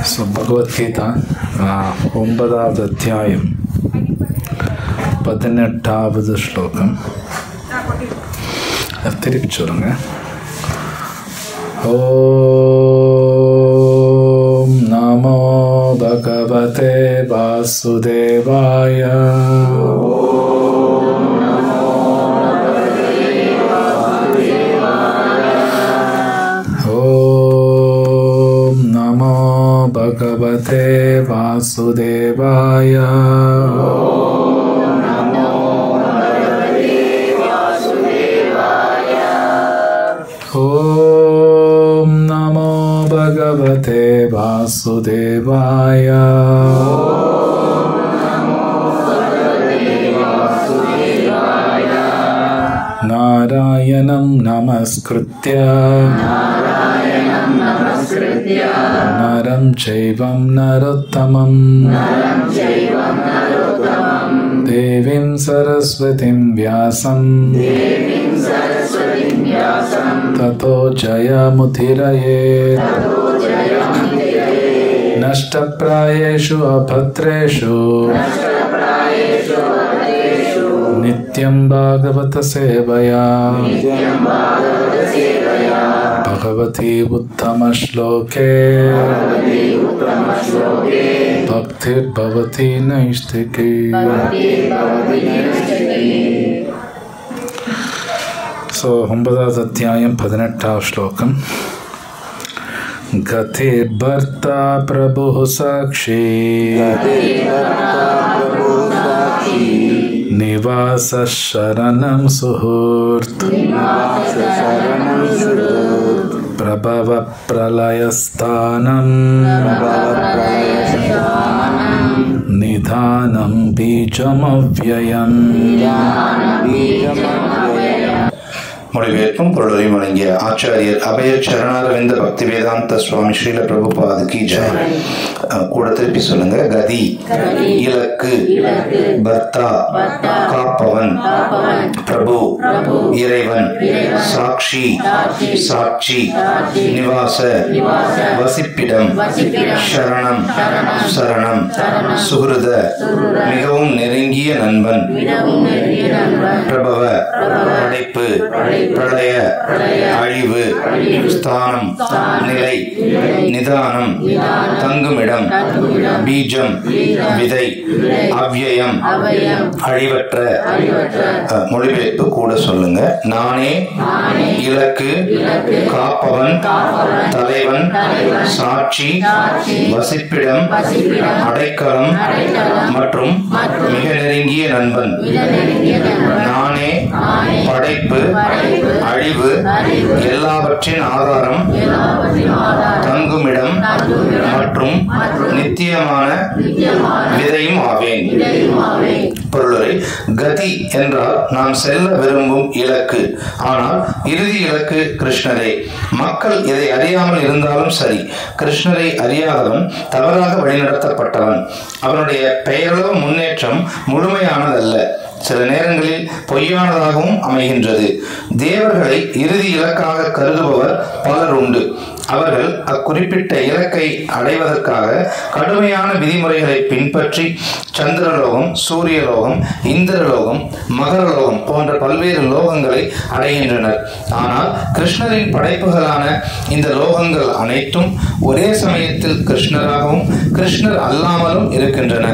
So Bhagavad-gītā 9வது அத்தியாயம் 18வது ஸ்லோகம் திருப்பி சொல்லுங்க. ஓம் நமோ பகவதே வாசுதேவாய. ஓம் நமோ பகவதே வாசுதேவாய. ஓம் நமோ பகவதே வாசுதேவாய. நாராயணம் நமஸ்கிருத்ய நரம் சைவம் நரோத்தமம் தேவீம் சரஸ்வதிம் வியாசம் ததோ ஜயமுதிரயேத். நஷ்டப்ராயேஷு அபத்ரேஷு நித்யம் பாகவத சேவயா பகவதி உத்தம ஸ்லோகே பக்திர் பவதி நைஷ்திகி. ஸோ 9வது அத்தியாயம் 18வது ஸ்லோகம். கதிர் பர்த்தா பிரபு சாக்ஷி நிவாச சரணம் சுஹூர்த் பிரபவ பிரலயஸ்தானம் நிதானம் பீஜமவ்யயம். மொழிபெயர்ப்பும் பொருளையும் வழங்கிய ஆச்சாரியர் அபய சரணாரவிந்த பக்தி வேதாந்த சுவாமி ஸ்ரீல பிரபுபாதுக்கு ஜெய். கூட திருப்பி சொல்லுங்க. கதி இலக்கு, பர்த்தா காப்பவன், பிரபு இறைவன், சாட்சி சாட்சி, நிவாச வசிப்பிடம், சரணம் சரணம், சுகிருத மிகவும் நெருங்கிய நண்பன், பிரபவ படைப்பு, பிரளய அழிவு, ஸ்தானம் நிலை, நிதானம் தங்குமிடம், பீஜம் விதை, அவ்யயம் அழிவற்ற. மொழிபெயர்ப்பு கூட சொல்லுங்க. நானே இலக்கு, காப்பவன், தலைவன், சாட்சி, வசிப்பிடம், அடைக்கலம் மற்றும் மிக நெருங்கிய நண்பன். நானே படைப்பு, அழிவு, எல்லாவற்றின் ஆதாரம், தங்குமிடம் மற்றும் நித்தியமான விதையும் ஆவேன். பொருளுரை. கதி என்றால் நாம் செல்ல விரும்பும் இலக்கு. ஆனால் இறுதி இலக்கு கிருஷ்ணரே. மக்கள் இதை அறியாமல் இருந்தாலும் சரி, கிருஷ்ணரை அறியாதவன் தவறாக வழிநடத்தப்பட்டவன். அவனுடைய பெயரளவு முன்னேற்றம் முழுமையானதல்ல, சில நேரங்களில் பொய்யானதாகவும் அமைகின்றது. தேவர்களை இறுதி இலக்காக கருதுபவர் பலர் உண்டு. அவர்கள் அக்குறிப்பிட்ட இலக்கை அடைவதற்காக கடுமையான விதிமுறைகளை பின்பற்றி சந்திரலோகம், சூரியலோகம், இந்திரலோகம், மகரலோகம் போன்ற பல்வேறு லோகங்களை அடைகின்றனர். ஆனால் கிருஷ்ணரின் படைப்புகளான இந்த லோகங்கள் அனைத்தும் ஒரே சமயத்தில் கிருஷ்ணராகவும் கிருஷ்ணர் அல்லாமலும் இருக்கின்றன.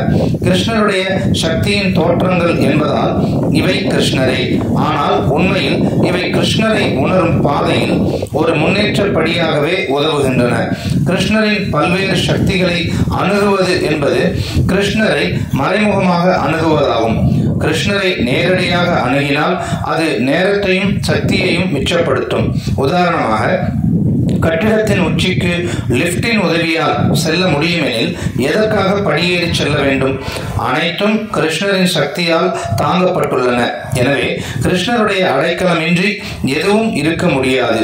கிருஷ்ணருடைய சக்தியின் தோற்றங்கள் என்பதால் இவை கிருஷ்ணரே. ஆனால் உண்மையில் இவை கிருஷ்ணரை உணரும் பாதையில் ஒரு முன்னேற்றப்படியாகவே உதவுகின்றன. கிருஷ்ணரின் பல்வேறு சக்திகளை அணுகுவது என்பது கிருஷ்ணரை மறைமுகமாக அணுகுவதாகும். கிருஷ்ணரை நேரடியாக அணுகினால் அது நேரத்தையும் சக்தியையும் மிச்சப்படுத்தும். உதாரணமாக, கட்டிடத்தின் உச்சிக்கு லிப்டின் உதவியால் செல்ல முடியுமெனில் எதற்காக படியேறி செல்ல வேண்டும்? அனைத்தும் கிருஷ்ணரின் சக்தியால் தாங்கப்பட்டுள்ளன. எனவே கிருஷ்ணருடைய அடைக்கலமின்றி எதுவும் இருக்க முடியாது.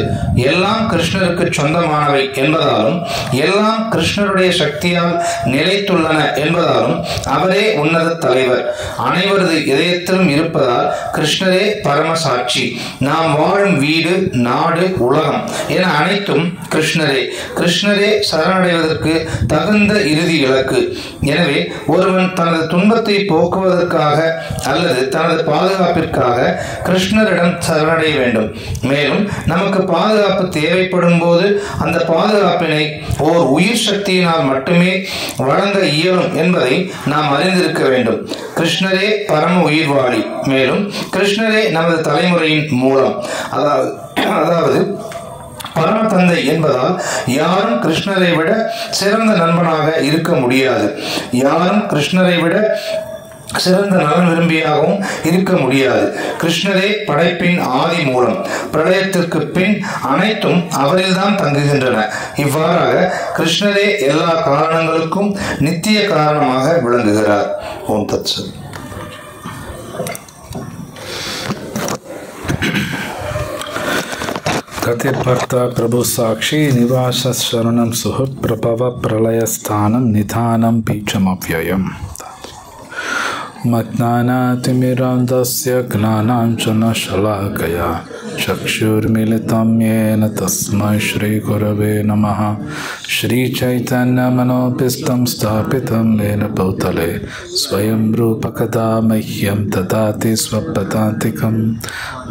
எல்லாம் கிருஷ்ணருக்கு சொந்தமானவை என்பதாலும் எல்லாம் கிருஷ்ணருடைய சக்தியால் நிலைத்துள்ளன என்பதாலும் அவரே உன்னத தலைவர். அனைவரது இதயத்திலும் இருப்பதால் கிருஷ்ணரே பரமசாட்சி. நாம் வாழும் வீடு, நாடு, உலகம் என அனைத்தும் அனைத்தும் கிருஷ்ணரே. கிருஷ்ணரே சரணடைவதற்கு தகுந்த இறுதி இலக்கு. எனவே ஒருவன் தனது துன்பத்தை போக்குவதற்காக அல்லது தனது பாதுகாப்பிற்காக கிருஷ்ணரிடம் சரணடைய வேண்டும். மேலும் நமக்கு பாதுகாப்பு தேவைப்படும் போது அந்த பாதுகாப்பினை ஓர் உயிர் சக்தியினால் மட்டுமே வழங்க இயலும் என்பதை நாம் அறிந்திருக்க வேண்டும். கிருஷ்ணரே பரம உயிர்வாளி. மேலும் கிருஷ்ணரே நமது தலைமுறையின் மூலம். அதாவது பரம தந்தை என்பதால் யாரும் கிருஷ்ணரை விட சிறந்த நண்பனாக இருக்க முடியாது. யாரும் கிருஷ்ணரை விட சிறந்த நலன் விரும்பியாகவும் இருக்க முடியாது. கிருஷ்ணரே படைப்பின் ஆதி மூலம். பிரளயத்திற்கு பின் அனைத்தும் அவரில்தான் தங்குகின்றன. இவ்வாறாக கிருஷ்ணரே எல்லா காரணங்களுக்கும் நித்திய காரணமாக விளங்குகிறார். ஓம் தத் சத். गतिर्भर्ता प्रभु साक्षी निवास शरणं सुहृत् प्रभव प्रलयस्थानं निधानं बीजमव्ययम् मज्ञानातिमिरान्धस्य ज्ञानाञ्जनशलाकया चक्षुर्मिलितं येन तस्मै श्रीगुरवे नमः. श्रीचैतन्यमनोभीष्टं स्थापितं येन भूतले स्वयं रूपकदा मह्यं ददाति स्वपदान्तिकं.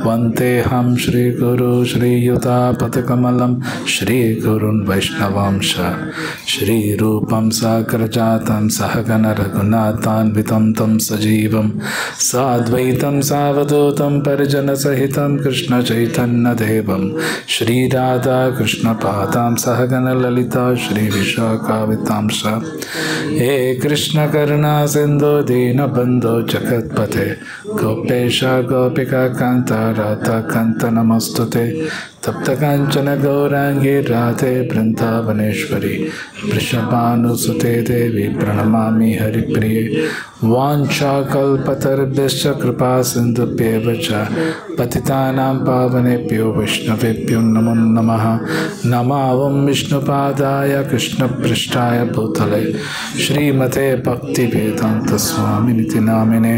वन्देऽहं श्रीगुरु श्रीयुतापतिकमलं श्रीगुरुन् वैष्णवांश श्रीरूपं साग्रजातं सहगण रघुनाथान्वितं तं सजीवं साद्वैतं सावधूतं परिजनसहितं कृष्णचैतन्यदेवं श्रीराधा कृष्णपादां सहगण ललिता श्रीविशाखावितांश. हे कृष्ण करुणा सिन्धो दीनबन्धो जगत्पते गोपेश गोपिका कान्त राधा कान्त नमस्तुते. तप्त कांचन गौरांगी राधे वृंदावनेश्वरी वृषभानुसुते देवी प्रणमामि हरिप्रिये. वाञ्छाकल्पतरुभ्यश्च कृपा सिन्धुभ्येव च पतितानां पावनेभ्यो वैष्णवेभ्यो नमो नमः. नमावं विष्णुपादाय कृष्णपृष्ठाय भूतले श्रीमते भक्तिवेदान्तस्वामिनिति नामिने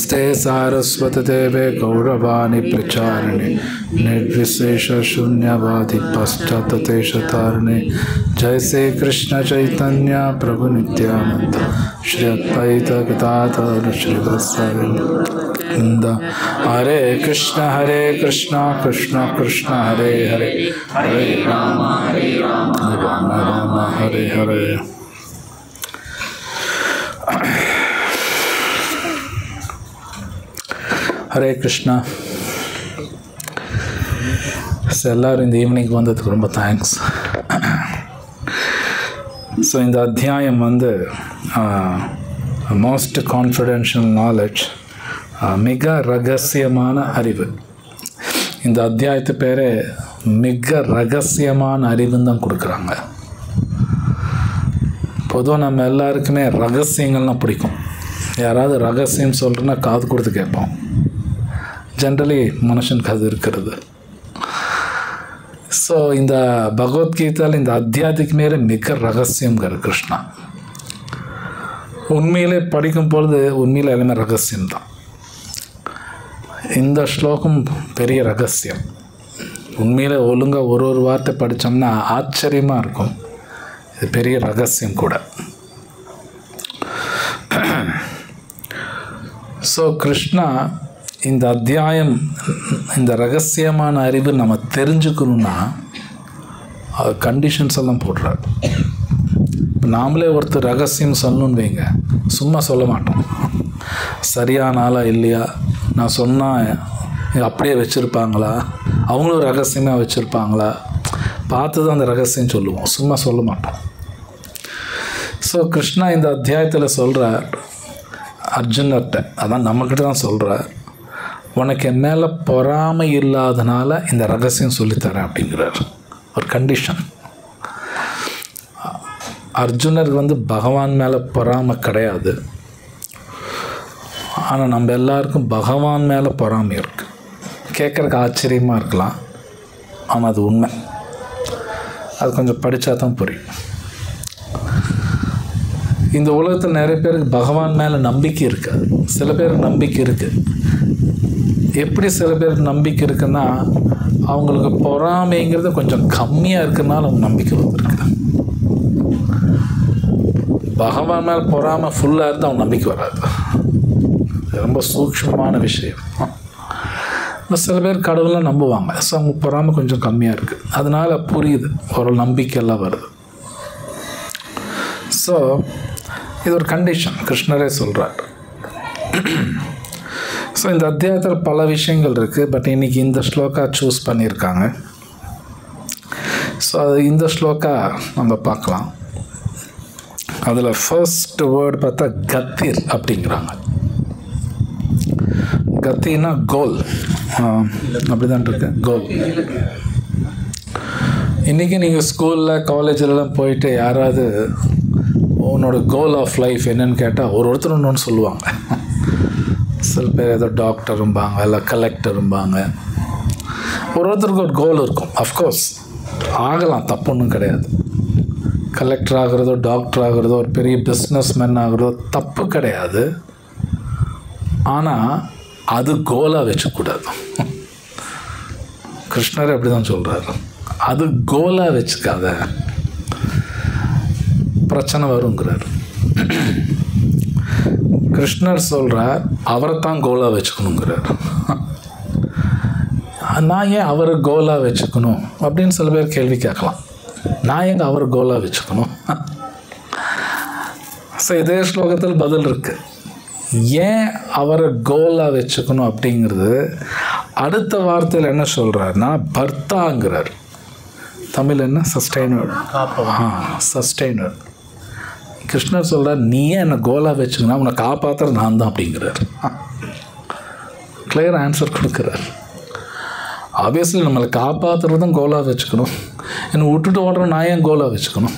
स्ते सारस्वती देवे गौरवाणी प्रचारिणे निर्विशेष शून्यवादी पश्चातदेशतारिणे. जय श्री कृष्ण चैतन्य प्रभु नित्यानंद श्री अद्वैत गदाधर श्रीवासादि. हरे कृष्ण कृष्ण कृष्ण हरे हरे हरे राम राम हरे हरे. ஹரே கிருஷ்ணா. எல்லோரும் இந்த ஈவினிங் வந்ததுக்கு ரொம்ப தேங்க்ஸ். ஸோ இந்த அத்தியாயம் வந்து மோஸ்ட் கான்ஃபிடென்ஷியல் நாலேஜ், மிக ரகசியமான அறிவு. இந்த அத்தியாயத்து பேரே மிக ரகசியமான அறிவுன்னு தான் கொடுக்குறாங்க. பொதுவாக நம்ம எல்லாருக்குமே ரகசியங்கள்லாம் பிடிக்கும். யாராவது ரகசியம் சொல்கிறேன்னா காது கொடுத்து கேட்போம். ஜென்ரலி மனுஷனுக்கு அது இருக்கிறது. ஸோ இந்த பகவத்கீதையில் இந்த அத்தியாயத்துக்கு மேலே மிக ரகசியங்கிற கிருஷ்ணா. உண்மையிலே படிக்கும் பொழுது உண்மையில் எல்லாமே ரகசியம்தான். இந்த ஸ்லோகம் பெரிய ரகசியம். உண்மையில் ஒழுங்காக ஒரு வார்த்தை படித்தோம்னா ஆச்சரியமாக இருக்கும். இது பெரிய ரகசியம் கூட. ஸோ கிருஷ்ணா இந்த அத்தியாயம், இந்த ரகசியமான அறிவு நம்ம தெரிஞ்சுக்கணுன்னா அது கண்டிஷன்ஸ் எல்லாம் போடுறாரு. இப்போ நாமளே ஒருத்தர் ரகசியம் சொல்லணுன்னு வைங்க, சும்மா சொல்ல மாட்டோம். சரியான ஆளா இல்லையா, நான் சொன்னால் அப்படியே வச்சுருப்பாங்களா, அவங்களும் ரகசியமாக வச்சுருப்பாங்களா பார்த்து தான் அந்த ரகசியம் சொல்லுவோம், சும்மா சொல்ல மாட்டோம். ஸோ கிருஷ்ணா இந்த அத்தியாயத்தில் சொல்கிறார் அர்ஜுனர்கிட்ட, அதான் நம்மக்கிட்ட தான் சொல்கிறார், உனக்கு என் மேலே பொறாமை இல்லாதனால இந்த ரகசியம் சொல்லித்தரேன் அப்படிங்கிறார். ஒரு கண்டிஷன். அர்ஜுனருக்கு வந்து பகவான் மேலே பொறாமை கிடையாது. ஆனால் நம்ம எல்லாருக்கும் பகவான் மேலே பொறாமை இருக்குது. கேட்குறக்கு ஆச்சரியமாக இருக்கலாம், ஆனால் அது உண்மை. அது கொஞ்சம் படித்தா தான் புரியும். இந்த உலகத்தில் நிறைய பேருக்கு பகவான் மேலே நம்பிக்கை இருக்காது. சில பேருக்கு நம்பிக்கை இருக்குது. எப்படி சில பேருக்கு நம்பிக்கை இருக்குன்னா, அவங்களுக்கு பொறாமைங்கிறது கொஞ்சம் கம்மியாக இருக்கிறதுனால அவங்க நம்பிக்கை வந்திருக்கு. பகவான் மேலே பொறாமை ஃபுல்லாக இருந்தால் அவங்க நம்பிக்கை வராது. ரொம்ப சூக்ஷ்மமான விஷயம். சில பேர் கடவுளை நம்புவாங்க. ஸோ அவங்க பொறாமை கொஞ்சம் கம்மியாக இருக்குது, அதனால் புரியுது, ஒரு நம்பிக்கையெல்லாம் வருது. ஸோ இது ஒரு கண்டிஷன் கிருஷ்ணரே சொல்கிறார். ஸோ இந்த அத்தியாயத்தில் பல விஷயங்கள் இருக்குது, பட் இன்றைக்கி இந்த ஸ்லோகா சூஸ் பண்ணியிருக்காங்க. ஸோ அது இந்த ஸ்லோகா நம்ம பார்க்கலாம். அதில் ஃபர்ஸ்ட் வேர்டு பார்த்தா கத்திர் அப்படிங்கிறாங்க. கத்தின்னா கோல், அப்படி தான் இருக்கு, கோல். இன்றைக்கி நீங்கள் ஸ்கூலில் காலேஜிலலாம் போயிட்டு யாராவது உன்னோட கோல் ஆஃப் லைஃப் என்னன்னு கேட்டால் ஒருத்தர் ஒன்று சொல்லுவாங்க. சில பேர் ஏதோ டாக்டரும்பாங்க, இல்லை கலெக்டரும்பாங்க. ஒருத்தருக்கு ஒரு கோல் இருக்கும். அஃப்கோர்ஸ் ஆகலாம், தப்பு ஒன்றும் கிடையாது. கலெக்டர் ஆகிறதோ, டாக்டர் ஆகிறதோ, ஒரு பெரிய பிஸ்னஸ் மேன் ஆகிறதோ தப்பு கிடையாது. ஆனால் அது கோலாக வச்சுக்கூடாது. கிருஷ்ணர் அப்படி தான் சொல்கிறார், அது கோலாக வச்சுக்காத, பிரச்சனை வருங்கிறார். கிருஷ்ணர் சொல்கிறார் அவரை தான் கோலாக வச்சுக்கணுங்கிறார். நான் ஏன் அவரை கோலாக வச்சுக்கணும் அப்படின்னு சில பேர் கேள்வி கேட்கலாம். நான் எங்கே அவரை கோலாக வச்சுக்கணும்? ஸோ இதே ஸ்லோகத்தில் பதில் இருக்குது. ஏன் அவரை கோலாக வச்சுக்கணும் அப்படிங்கிறது அடுத்த வார்த்தையில் என்ன சொல்கிறாருன்னா பர்த்தாங்கிறார். தமிழ் என்ன? சஸ்டைனர். சஸ்டைனர். கிருஷ்ணர் சொல்கிறார் நீ ஏன் என்னை கோலாக வச்சுக்கணும், உன்னை காப்பாற்றுற நான் தான் அப்படிங்கிறார். கிளியர் ஆன்சர் கொடுக்குறார். ஆப்வியஸ்லி நம்மளை காப்பாற்றுறதும் கோலாக வச்சுக்கணும். என்னை விட்டுட்டு ஓடுற நான் ஏன் கோலாக வச்சுக்கணும்?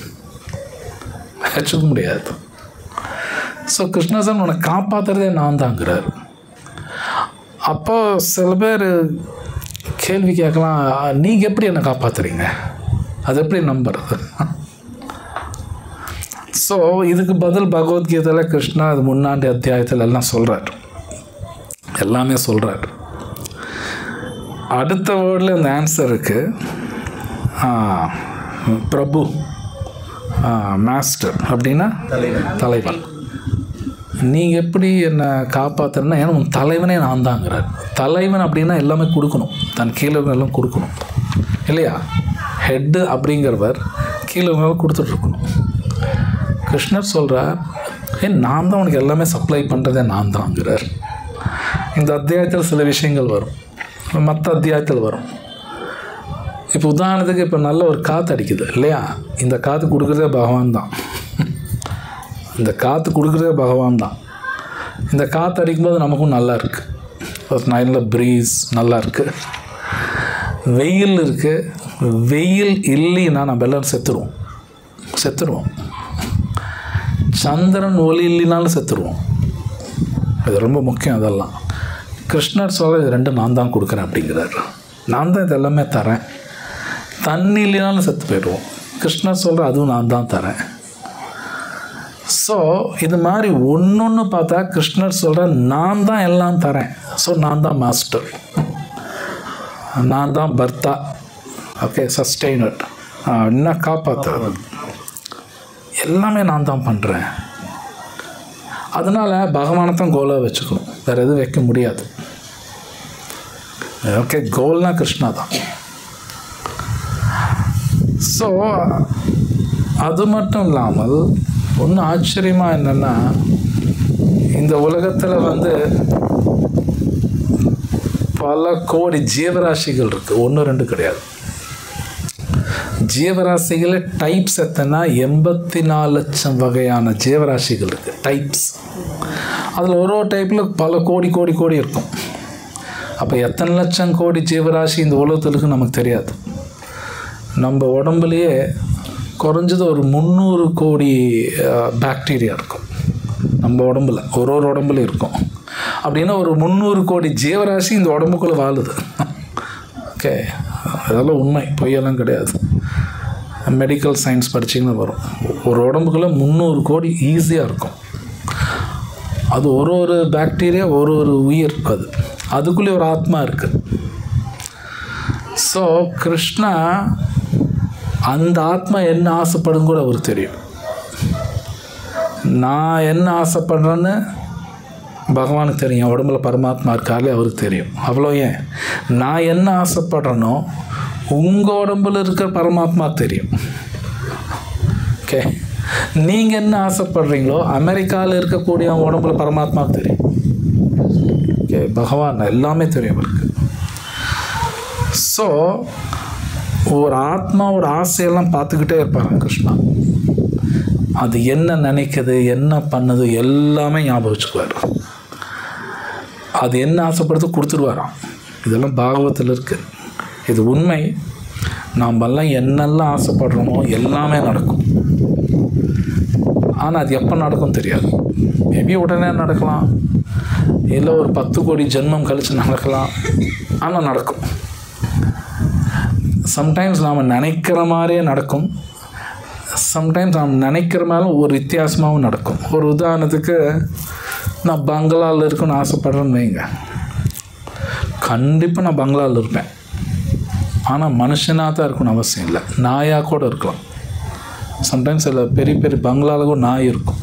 வச்சுக்க முடியாது. ஸோ கிருஷ்ணசன் உன்னை காப்பாற்றுறதே நான் தாங்கிறார். அப்போ சில பேர் கேள்வி கேட்கலாம், நீங்கள் எப்படி என்னை காப்பாற்றுறீங்க, அது எப்படி நம்புறது? ஸோ இதுக்கு பதில் பகவத்கீதையில் கிருஷ்ணா அது முன்னாடி அத்தியாயத்தில் எல்லாம் சொல்கிறார், எல்லாமே சொல்கிறார். அடுத்த வேர்டில் இந்த ஆன்சர் இருக்குது. பிரபு, மாஸ்டர் அப்படின்னா தலைவன். நீங்கள் எப்படி என்னை காப்பாற்றுறேன்னா ஏன்னா உன் தலைவனே நான் தாங்கிறார். தலைவன் அப்படின்னா எல்லாமே கொடுக்கணும், தன் கீழே எல்லாம் கொடுக்கணும் இல்லையா? ஹெட்டு அப்படிங்கிறவர் கீழே கொடுத்துட்ருக்கணும். கிருஷ்ணர் சொல்கிறார் நான் தான் உனக்கு எல்லாமே சப்ளை பண்ணுறதே நான் தாங்கிறார். இந்த அத்தியாயத்தில் சில விஷயங்கள் வரும், மற்ற அத்தியாயத்தில் வரும். இப்போ உதாரணத்துக்கு இப்போ நல்ல ஒரு காற்று அடிக்குது இல்லையா? இந்த காற்று கொடுக்குறதே பகவான் தான். இந்த காற்று கொடுக்குறதே பகவான் தான். இந்த காற்று அடிக்கும்போது நமக்கும் நல்லா இருக்குது, ஒரு நல்ல ப்ரீஸ் நல்லா இருக்குது. வெயில் இருக்குது, வெயில் இல்லைன்னா நம்ம எல்லோரும் செத்துருவோம். சந்திரன் ஒளி இல்லைனாலும் செத்துருவோம். இது ரொம்ப முக்கியம். அதெல்லாம் கிருஷ்ணர் சொல்ல இது ரெண்டும் நான் தான் கொடுக்குறேன் அப்படிங்கிறார். நான் தான் இது எல்லாமே தரேன். தண்ணி இல்லைனாலும் செத்து போயிடுவோம். கிருஷ்ணர் சொல்கிற அதுவும் நான் தான் தரேன். ஸோ இது மாதிரி ஒன்று பார்த்தா கிருஷ்ணர் சொல்கிற நான் தான் எல்லாம் தரேன். ஸோ நான் தான் மாஸ்டர், நான் தான் பர்த்தா, ஓகே, சஸ்டெய்னர், என்ன காப்பாற்றுறது எல்லாமே நான் தான் பண்ணுறேன். அதனால் பகவானை தான் கோலாக வச்சுக்கணும், வேறு எதுவும் வைக்க முடியாது. ஓகே, கோல்னா கிருஷ்ணா தான். ஸோ அது மட்டும் இல்லாமல் ஒன்றும் ஆச்சரியமாக என்னென்னா இந்த உலகத்தில் பல கோடி ஜீவராசிகள் இருக்குது, 1-2 கிடையாது. ஜீவராசிகள் டைப்ஸ் எத்தனை? 84 லட்சம் வகையான ஜீவராசிகள் இருக்குது, டைப்ஸ். அதில் ஒரு டைப்பில் பல கோடி கோடி கோடி இருக்கும். அப்போ எத்தனை லட்சம் கோடி ஜீவராசி இந்த உலகத்தில் இருக்குன்னு நமக்கு தெரியாது. நம்ம உடம்புலையே குறைஞ்சது ஒரு 300 கோடி பாக்டீரியா இருக்கும் நம்ம உடம்புல, ஒரு உடம்புல இருக்கும். அப்படின்னா ஒரு 300 கோடி ஜீவராசி இந்த உடம்புக்குள்ளே வாழுது. ஓகே, அதெல்லாம் உண்மை, பொய்யெல்லாம் கிடையாது. மெடிக்கல் சயின்ஸ் படிச்சிங்கன்னா வரும். ஒரு உடம்புக்குள்ளே 300 கோடி ஈஸியாக இருக்கும். அது ஒரு பாக்டீரியா, ஒரு உயிர். அதுக்குள்ளே ஒரு ஆத்மா இருக்குது. ஸோ கிருஷ்ணா அந்த ஆத்மா என்ன ஆசைப்படும் கூட அவருக்கு தெரியும். நான் என்ன ஆசைப்படுறேன்னு பகவானுக்கு தெரியும். உடம்புல பரமாத்மா இருக்காலே அவருக்கு தெரியும். அவ்வளோ ஏன், நான் என்ன ஆசைப்படுறேனோ உங்கள் உடம்புல இருக்கிற பரமாத்மா தெரியும். ஓகே, நீங்கள் என்ன ஆசைப்படுறீங்களோ அமெரிக்காவில் இருக்கக்கூடிய உடம்புல பரமாத்மாவுக்கு தெரியும். ஓகே, பகவான் எல்லாமே தெரியும் அவருக்கு. ஸோ ஒரு ஆத்மாவோட ஆசையெல்லாம் பார்த்துக்கிட்டே இருப்பாங்க கிருஷ்ணா. அது என்ன நினைக்குது, என்ன பண்ணுது எல்லாமே ஞாபகம் வச்சுக்குவார். அது என்ன ஆசைப்படுறது கொடுத்துருவாராம். இதெல்லாம் பாகவத்தில் இருக்குது. இது உண்மை. நாம் எல்லாம் என்னெல்லாம் ஆசைப்படுறோமோ எல்லாமே நடக்கும். ஆனால் அது எப்போ நடக்கும் தெரியாது. மேபி உடனே நடக்கலாம், இல்லை ஒரு 10 கோடி ஜென்மம் கழித்து நடக்கலாம். ஆனால் நடக்கும். சம்டைம்ஸ் நாம் நினைக்கிற மாதிரியே நடக்கும், சம்டைம்ஸ் நாம் நினைக்கிற மேலே ஒரு வித்தியாசமாகவும் நடக்கும். ஒரு உதாரணத்துக்கு, நான் பங்களாவில் இருக்குன்னு ஆசைப்படுறேன்னு வைங்க, கண்டிப்பாக நான் பங்களாவில் இருப்பேன். ஆனால் மனுஷனாக தான் இருக்கணும்னு அவசியம் இல்லை, நாயாக கூட இருக்கலாம். சம்டைம்ஸ் சில பெரிய பெரிய பங்களாவில் கூட நாய் இருக்கும்,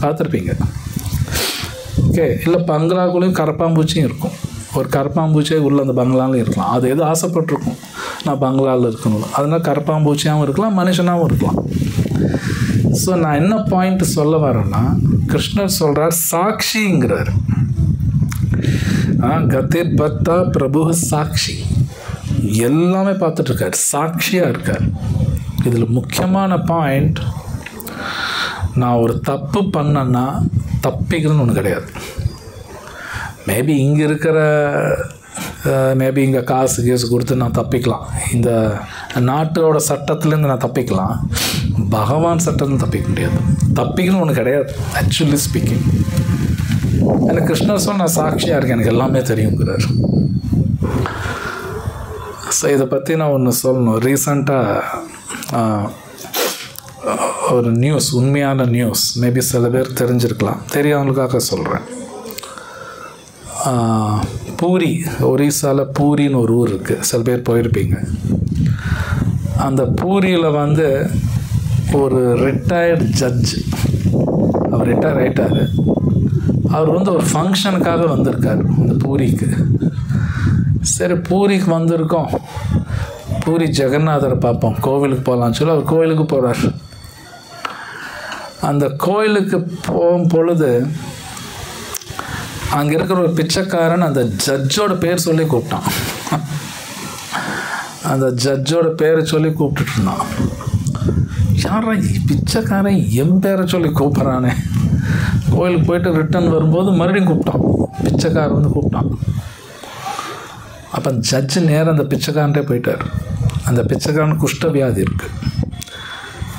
பார்த்துருப்பீங்க. ஓகே, இல்லை பங்களாக்குள்ளேயும் கரப்பாம்பூச்சியும் இருக்கும். ஒரு கரப்பாம்பூச்சியே உள்ள அந்த பங்களாவில் இருக்கலாம். அது எது ஆசைப்பட்டிருக்கும், நான் பங்களாவில் இருக்கணும். அதனால் கரப்பாம்பூச்சியாகவும் இருக்கலாம், மனுஷனாகவும் இருக்கலாம். ஸோ நான் என்ன பாயிண்ட் சொல்ல வரேன்னா, கிருஷ்ணர் சொல்கிறார் சாட்சிங்கிறார். கதிர் பக்தா பிரபு சாட்சி, எல்லாமே பார்த்துட்ருக்கார், சாட்சியாக இருக்கார். இதில் முக்கியமான பாயிண்ட், நான் ஒரு தப்பு பண்ணேன்னா தப்பிக்கிறதுன்னு ஒன்று கிடையாது. மேபி இங்கே இருக்கிற மேபி இங்கே காசு கொடுத்து நான் தப்பிக்கலாம், இந்த நாட்டோட சட்டத்துலேருந்து நான் தப்பிக்கலாம். பகவான் சட்டத்துலேருந்து தப்பிக்க முடியாது. தப்பிக்கணும்னு ஒன்று கிடையாது ஆக்சுவலி ஸ்பீக்கிங். எனக்கு கிருஷ்ணர் சொல் நான் சாட்சியாக இருக்கேன், எனக்கு எல்லாமே தெரியுங்கிறார். ஸோ இதை பற்றி நான் ஒன்று சொல்லணும். ரீசண்டாக ஒரு நியூஸ், உண்மையான நியூஸ், மேபி சில பேர் தெரிஞ்சிருக்கலாம், தெரியாதவங்களுக்காக சொல்கிறேன். பூரி, ஒரிசாவில் பூரின்னு ஒரு ஊர் இருக்குது, சில பேர் போயிருப்பீங்க. அந்த பூரியில் ஒரு ரிட்டையர்டு ஜட்ஜு, அவர் ரிட்டையர் ஆகிட்டார். அவர் ஒரு ஃபங்க்ஷனுக்காக வந்திருக்கார் அந்த பூரிக்கு. சரி, பூரிக்கு வந்திருக்கோம், பூரி ஜெகநாதரை பார்ப்போம், கோவிலுக்கு போகலான்னு சொல்லி அவர் கோவிலுக்கு போகிறார். அந்த கோயிலுக்கு போகும் பொழுது அங்கே இருக்கிற ஒரு பிச்சைக்காரன் அந்த ஜட்ஜோட பேர் சொல்லி கூப்பிட்டான். அந்த ஜட்ஜோட பேரை சொல்லி கூப்பிட்டுட்டு இருந்தான். யாரா பிச்சைக்காரன் என் பேரை சொல்லி கூப்பிட்றானே. கோயிலுக்கு போயிட்டு ரிட்டர்ன் வரும்போது மறுபடியும் கூப்பிட்டான், பிச்சைக்காரன் கூப்பிட்டான். அப்போ ஜட்ஜு நேரம் அந்த பிச்சைக்காரன்ட்டே போயிட்டார். அந்த பிச்சைக்காரன் குஷ்டவியாதி இருக்குது,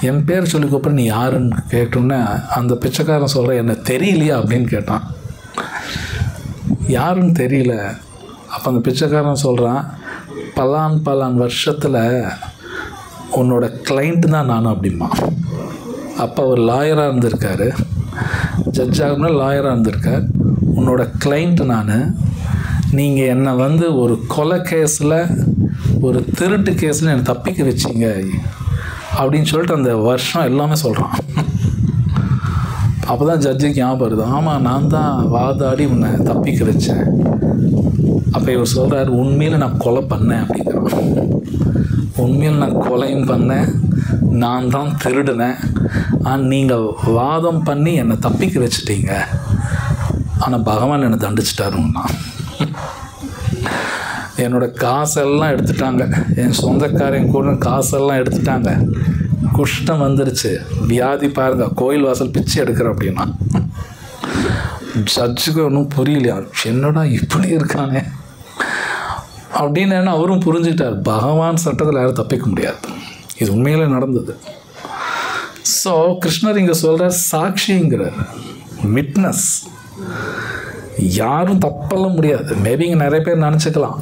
என் பேர் சொல்லி கூப்பிட்ற, நீ யாருன்னு கேட்டோன்னே அந்த பிச்சைக்காரன் சொல்கிற, என்ன தெரியலையா அப்படின்னு கேட்டான். யாருன்னு தெரியல. அப்போ அந்த பிச்சைக்காரன் சொல்கிறான், பலான் வருஷத்தில் உன்னோட கிளைண்ட்டு தான் நானும் அப்படிமா. அப்போ அவர் லாயராக இருந்திருக்காரு, ஜட்ஜாகனா லாயராக இருந்திருக்கார். உன்னோட கிளைண்ட்டு நான், நீங்கள் என்னை ஒரு கொலை கேஸில், ஒரு திருட்டு கேஸில் என்னை தப்பிக்க வச்சிங்க அப்படின்னு சொல்லிட்டு அந்த வருஷம் எல்லாமே சொல்கிறான். அப்போ தான் ஜட்ஜுக்கு ஞாபகம் வருது, ஆமாம் நான் தான் வாதாடி உன்னை தப்பிக்க வச்சேன். அப்போ இவர் சொல்கிறார், உண்மையில் நான் கொலை பண்ணேன் அப்படிங்கிறான். உண்மையில் நான் கொலையும் பண்ணேன், நான் தான் திருடினேன். நீங்கள் வாதம் பண்ணி என்னை தப்பிக்க வச்சுட்டீங்க, ஆனால் பகவான் என்னை தண்டிச்சிட்டாருன்னா. என்னோடய காசெல்லாம் எடுத்துட்டாங்க, என் சொந்தக்காரன் கூட காசெல்லாம் எடுத்துட்டாங்க, குஷ்டம் வந்துருச்சு, வியாதி பாருங்க, கோயில் வாசல் பிச்சை எடுக்கிற அப்படின்னா. ஜட்ஜுக்கு ஒன்றும் புரியலையா, என்னடா இப்படி இருக்கானே அப்படின்னு. அவரும் புரிஞ்சுக்கிட்டார், பகவான் சட்டத்தில் யாரும் தப்பிக்க முடியாது, இது உண்மையிலே நடந்தது. ஸோ கிருஷ்ணர் இங்கே சொல்கிறார் சாட்சிங்கிறார், விட்னஸ். யாரும் தப்பெல்லாம் முடியாது. மேபி இங்கே நிறைய பேர் நினச்சிக்கலாம்,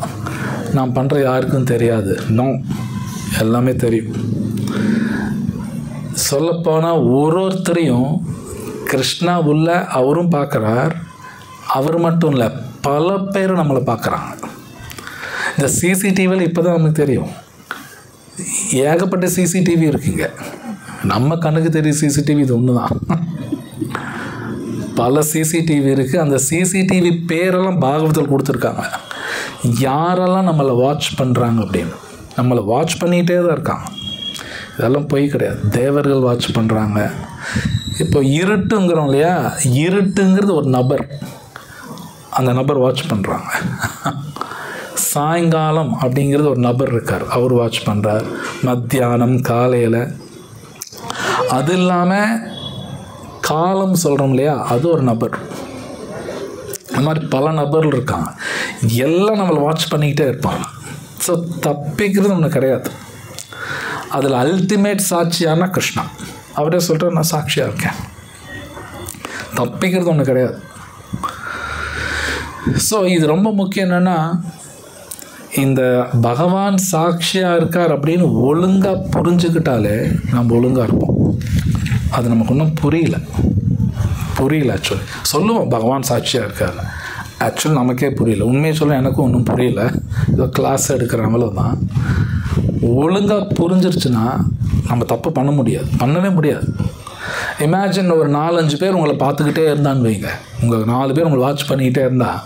நான் பண்ணுற யாருக்கும் தெரியாது. நோ, எல்லாமே தெரியும். சொல்லப்போனால் ஒருத்தரையும் கிருஷ்ணா உள்ள அவரும் பார்க்குறார். அவர் மட்டும் இல்லை, பல பேர் நம்மளை பார்க்குறாங்க. இந்த சிசிடிவியில் இப்போ தான் நமக்கு தெரியும், ஏகப்பட்ட சிசிடிவி இருக்குங்க. நம்ம கண்ணுக்கு தெரியும் சிசிடிவி இது ஒன்று தான். பல சிசிடிவி இருக்குது. அந்த சிசிடிவி பேரெல்லாம் பாகவதத்தில் கொடுத்துருக்காங்க. யாரெல்லாம் நம்மளை வாட்ச் பண்ணுறாங்க அப்படின்னு. நம்மளை வாட்ச் பண்ணிகிட்டே தான் இருக்காங்க. இதெல்லாம் பொய் கிடையாது. தேவர்கள் வாட்ச் பண்ணுறாங்க. இப்போ இருட்டுங்கிறோம் இல்லையா, இருட்டுங்கிறது ஒரு நபர், அந்த நபர் வாட்ச் பண்ணுறாங்க. சாயங்காலம் அப்படிங்கிறது ஒரு நபர் இருக்கார், அவர் வாட்ச் பண்ணுறார். மத்தியானம், காலையில், அது இல்லாமல் காலம் சொல்கிறோம் இல்லையா, அது ஒரு நபர். அந்த மாதிரி பல நபர்கள் இருக்காங்க. எல்லாம் நம்மளை வாட்ச் பண்ணிக்கிட்டே இருப்பாங்க. ஸோ தப்பிக்கிறது ஒன்று கிடையாது. அதில் அல்டிமேட் சாட்சியானா கிருஷ்ணா. அவரே சொல்கிற நான் சாட்சியாக இருக்கேன். தப்பிக்கிறது ஒன்று கிடையாது. ஸோ இது ரொம்ப முக்கியம். என்னென்னா, இந்த பகவான் சாட்சியாக இருக்கார் அப்படின்னு ஒழுங்காக புரிஞ்சுக்கிட்டாலே நம்ம ஒழுங்காக இருப்போம். அது நமக்கு ஒன்றும் புரியல. ஆக்சுவலி சொல்லுவோம் பகவான் சாட்சியாக இருக்கார், ஆக்சுவலி நமக்கே புரியல. உண்மையை சொல்ல எனக்கும் ஒன்றும் புரியல, ஏதோ கிளாஸ் எடுக்கிறவங்கள தான். ஒழுங்காக புரிஞ்சிருச்சுன்னா நம்ம தப்பு பண்ணவே முடியாது. இமேஜின் ஒரு 4-5 பேர் உங்களை பார்த்துக்கிட்டே இருந்தான்னு வைங்க. உங்கள் 4 பேர் உங்களை வாட்ச் பண்ணிக்கிட்டே இருந்தால்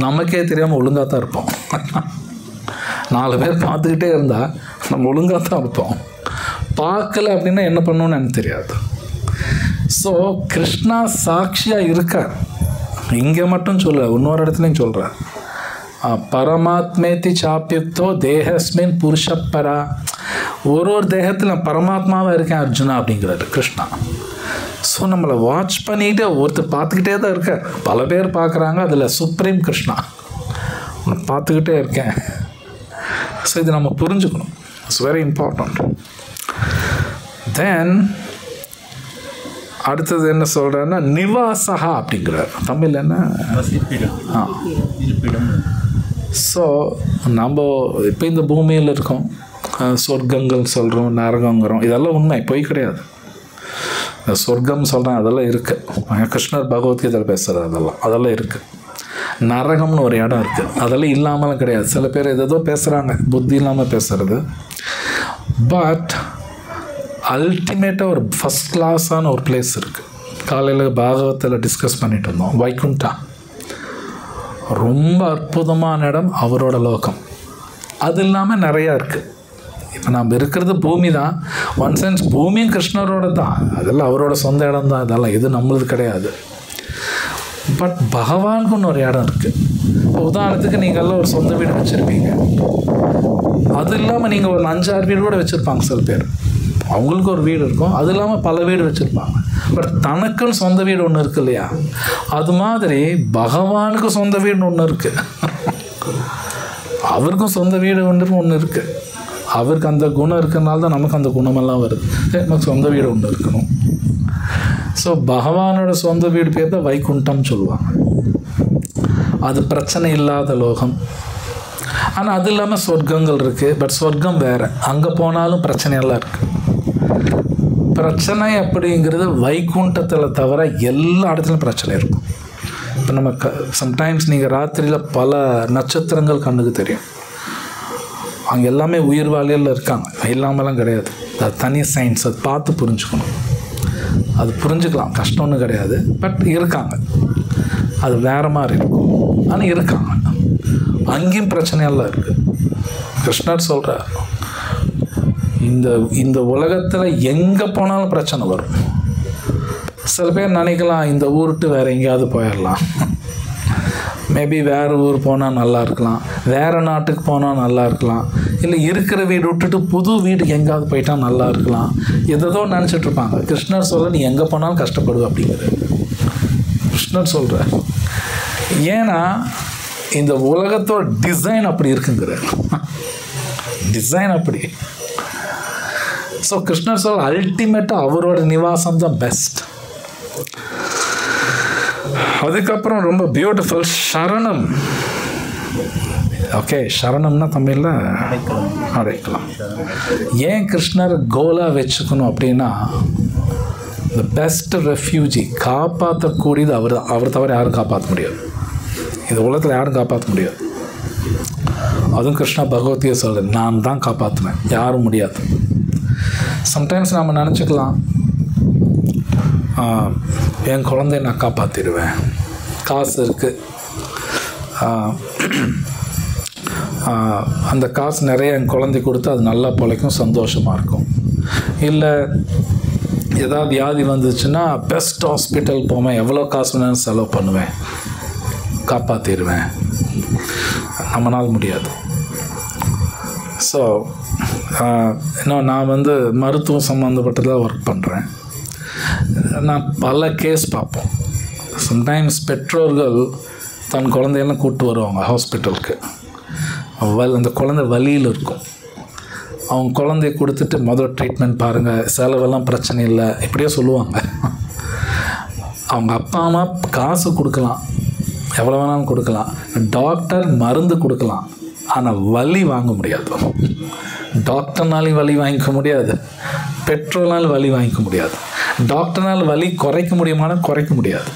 நமக்கே தெரியாமல் ஒழுங்காக தான் இருப்போம். 4 பேர் பார்த்துக்கிட்டே இருந்தால் நம்ம ஒழுங்காக தான் இருப்போம். பார்க்கல அப்படின்னா என்ன பண்ணணும்னு எனக்கு தெரியாது. ஸோ கிருஷ்ணா சாட்சியாக இருக்கார். இங்கே மட்டும் சொல்ல, இன்னொரு இடத்துலையும் சொல்கிறார், பரமாத்மேதி சாப்பியுக்தோ தேகஸ்மின் புருஷப்பரா. ஒரு தேகத்தில் பரமாத்மாவாக இருக்கேன் அர்ஜுனா அப்படிங்கிறாரு கிருஷ்ணா. ஸோ நம்மளை வாட்ச் பண்ணிக்கிட்டே ஒருத்தர் பார்த்துக்கிட்டே தான் இருக்கார். பல பேர் பார்க்குறாங்க, அதில் சுப்ரீம் கிருஷ்ணா பார்த்துக்கிட்டே இருக்கேன். ஸோ இது நம்ம புரிஞ்சுக்கணும். It's very important. தென் அடுத்தது என்ன சொல்கிறேன்னா, நிவாசகா அப்படிங்கிறார். தமிழ் என்ன? ஸோ நம்ம இப்போ இந்த பூமியில் இருக்கோம், சொர்க்கங்கள் சொல்கிறோம், நரகங்கிறோம். இதெல்லாம் உண்மை, பொய் கிடையாது. சொர்க்கம் சொல்கிறேன், அதெல்லாம் இருக்குது. கிருஷ்ணர் பகவத்கீதையில் பேசுகிறது அதெல்லாம் இருக்குது. நரகம்னு ஒரு இடம் இருக்குது, அதெல்லாம் இல்லாமலும் கிடையாது. சில பேர் ஏதோ பேசுகிறாங்க, புத்தி இல்லாமல் பேசுகிறது. பட் அல்டிமேட்டாக ஒரு ஃபஸ்ட் கிளாஸான ஒரு பிளேஸ் இருக்குது. காலையில் பாகவத்தில் டிஸ்கஸ் பண்ணிட்டு இருந்தோம். வைகுண்டா ரொம்ப அற்புதமான இடம், அவரோட லோகம். அது இல்லாமல் நிறையா இருக்குது. இப்போ நம்ம இருக்கிறது பூமி தான். ஒன் சென்ஸ் பூமியும் கிருஷ்ணரோட தான், அதெல்லாம் அவரோட சொந்த இடம் தான். இதெல்லாம் இது நம்மளது கிடையாது. பட் பகவானுக்குன்னு ஒரு இடம் இருக்குது. இப்போ உதாரணத்துக்கு நீங்கள்லாம் ஒரு சொந்த வீடு வச்சுருப்பீங்க. அது இல்லாமல் நீங்கள் ஒரு 5-6 வீடு கூட வச்சுருப்பாங்க சில பேர். அவங்களுக்கு ஒரு வீடு இருக்கும், அது இல்லாமல் பல வீடு வச்சுருப்பாங்க. பட் தனக்குன்னு சொந்த வீடு ஒன்று இருக்குது இல்லையா, அது மாதிரி பகவானுக்கு சொந்த வீடு ஒன்று இருக்குது. அவருக்கும் சொந்த வீடு ஒன்று இருக்குது. அவருக்கு அந்த குணம் இருக்கிறனால தான் நமக்கு அந்த குணமெல்லாம் வருது. நமக்கு சொந்த வீடு ஒன்று இருக்கணும். ஸோ பகவானோட சொந்த வீடு பேர் தான் வைகுண்டம் சொல்லுவாங்க. அது பிரச்சனை இல்லாத லோகம். ஆனால் அது இல்லாமல் சொர்க்கங்கள் இருக்குது. பட் சொர்க்கம் வேறு, அங்கே போனாலும் பிரச்சனையெல்லாம் இருக்குது. பிரச்சனை அப்படிங்கிறது வைகுண்டத்தில் தவிர எல்லா இடத்துலையும் பிரச்சனை இருக்கும். இப்போ நம்ம சம்டைம்ஸ் நீங்கள் ராத்திரியில் பல நட்சத்திரங்கள் கண்ணுக்கு தெரியும். அங்கே எல்லாமே உயிர் வாழ்க்கையில் இருக்காங்க, இல்லாமலாம் கிடையாது. அது தனி சயின்ஸ், அது பார்த்து புரிஞ்சுக்கணும். அது புரிஞ்சுக்கலாம், கஷ்டம் ஒன்றும் கிடையாது. பட் இருக்காங்க, அது வேறு மாதிரி இருக்கும், ஆனால் இருக்காங்க. அங்கேயும் பிரச்சனையெல்லாம் இருக்குது. கிருஷ்ணர் சொல்கிறார், இந்த உலகத்தில் எங்கே போனாலும் பிரச்சனை வரும். சில பேர் நினைக்கலாம் இந்த ஊருட்டு வேறு எங்கேயாவது போயிடலாம், மேபி வேறு ஊர் போனால் நல்லா இருக்கலாம், வேறு நாட்டுக்கு போனால் நல்லா இருக்கலாம், இல்லை இருக்கிற வீடு விட்டுட்டு புது வீட்டுக்கு எங்கேயாவது போயிட்டா நல்லா இருக்கலாம், எதோ நினச்சிட்ருப்பாங்க. கிருஷ்ணர் சொல்ல நீ எங்கே போனாலும் கஷ்டப்படுவ அப்படிங்கிறது கிருஷ்ணர் சொல்கிறார். ஏன்னா இந்த உலகத்தோட டிசைன் அப்படி இருக்குங்கிற டிசைன் அப்படி. ஸோ கிருஷ்ணர் சொல்ல அல்டிமேட்டாக அவரோட நிவாசம் தான் பெஸ்ட். அதுக்கப்புறம் ரொம்ப பியூட்டிஃபுல் சரணம். ஓகே, சரணம்னா தமிழில் அடைக்கலாம். ஏன் கிருஷ்ணர் கோலா வச்சுக்கணும் அப்படின்னா, த பெஸ்ட் ரெஃப்யூஜி, காப்பாற்றக்கூடியது அவர் தவிர யாரும் காப்பாற்ற முடியாது. இந்த உலகத்தில் யாரும் காப்பாற்ற முடியாது. அதுவும் கிருஷ்ணா பகவத்கீதை சொல்கிறேன், நான் தான் காப்பாற்றுவேன், யாரும் முடியாது. சம்டைம்ஸ் நாம் நினச்சிக்கலாம், என் குழந்தைய நான் காப்பாற்றிடுவேன், காசு இருக்குது, அந்த காசு நிறைய என் குழந்தை கொடுத்து அது நல்லா பிழைக்கும், சந்தோஷமாக இருக்கும். இல்லை ஏதாவது வியாதி வந்துச்சுன்னா பெஸ்ட் ஹாஸ்பிட்டல் போவேன், எவ்வளோ காசு வேணாலும் செலவு பண்ணுவேன், காப்பாற்றிடுவேன். நம்மளால் முடியாது. ஸோ இன்னும் நான் வந்து மருத்துவம் சம்மந்தப்பட்டதாக ஒர்க் பண்ணுறேன். நான் பல கேஸ் பார்ப்போம். சம்டைம்ஸ் பெற்றோர்கள் தன் குழந்தையெல்லாம் கூப்பிட்டு வருவாங்க ஹாஸ்பிட்டலுக்கு. அந்த குழந்தை வலியில் இருக்கும். அவங்க குழந்தைய கொடுத்துட்டு முதல் ட்ரீட்மெண்ட் பாருங்கள், செலவெல்லாம் பிரச்சனை இல்லை, இப்படியே சொல்லுவாங்க. அவங்க அப்பா அம்மா காசு கொடுக்கலாம், எவ்வளோ வேணாலும் கொடுக்கலாம், டாக்டர் மருந்து கொடுக்கலாம், ஆனால் வலி வாங்க முடியாது. டாக்டர்னாலையும் வலி வாங்கிக்க முடியாது, பெட்ரோல்னாலும் வலி வாங்கிக்க முடியாது. டாக்டர்னால் வலி குறைக்க முடியுமானா குறைக்க முடியாது.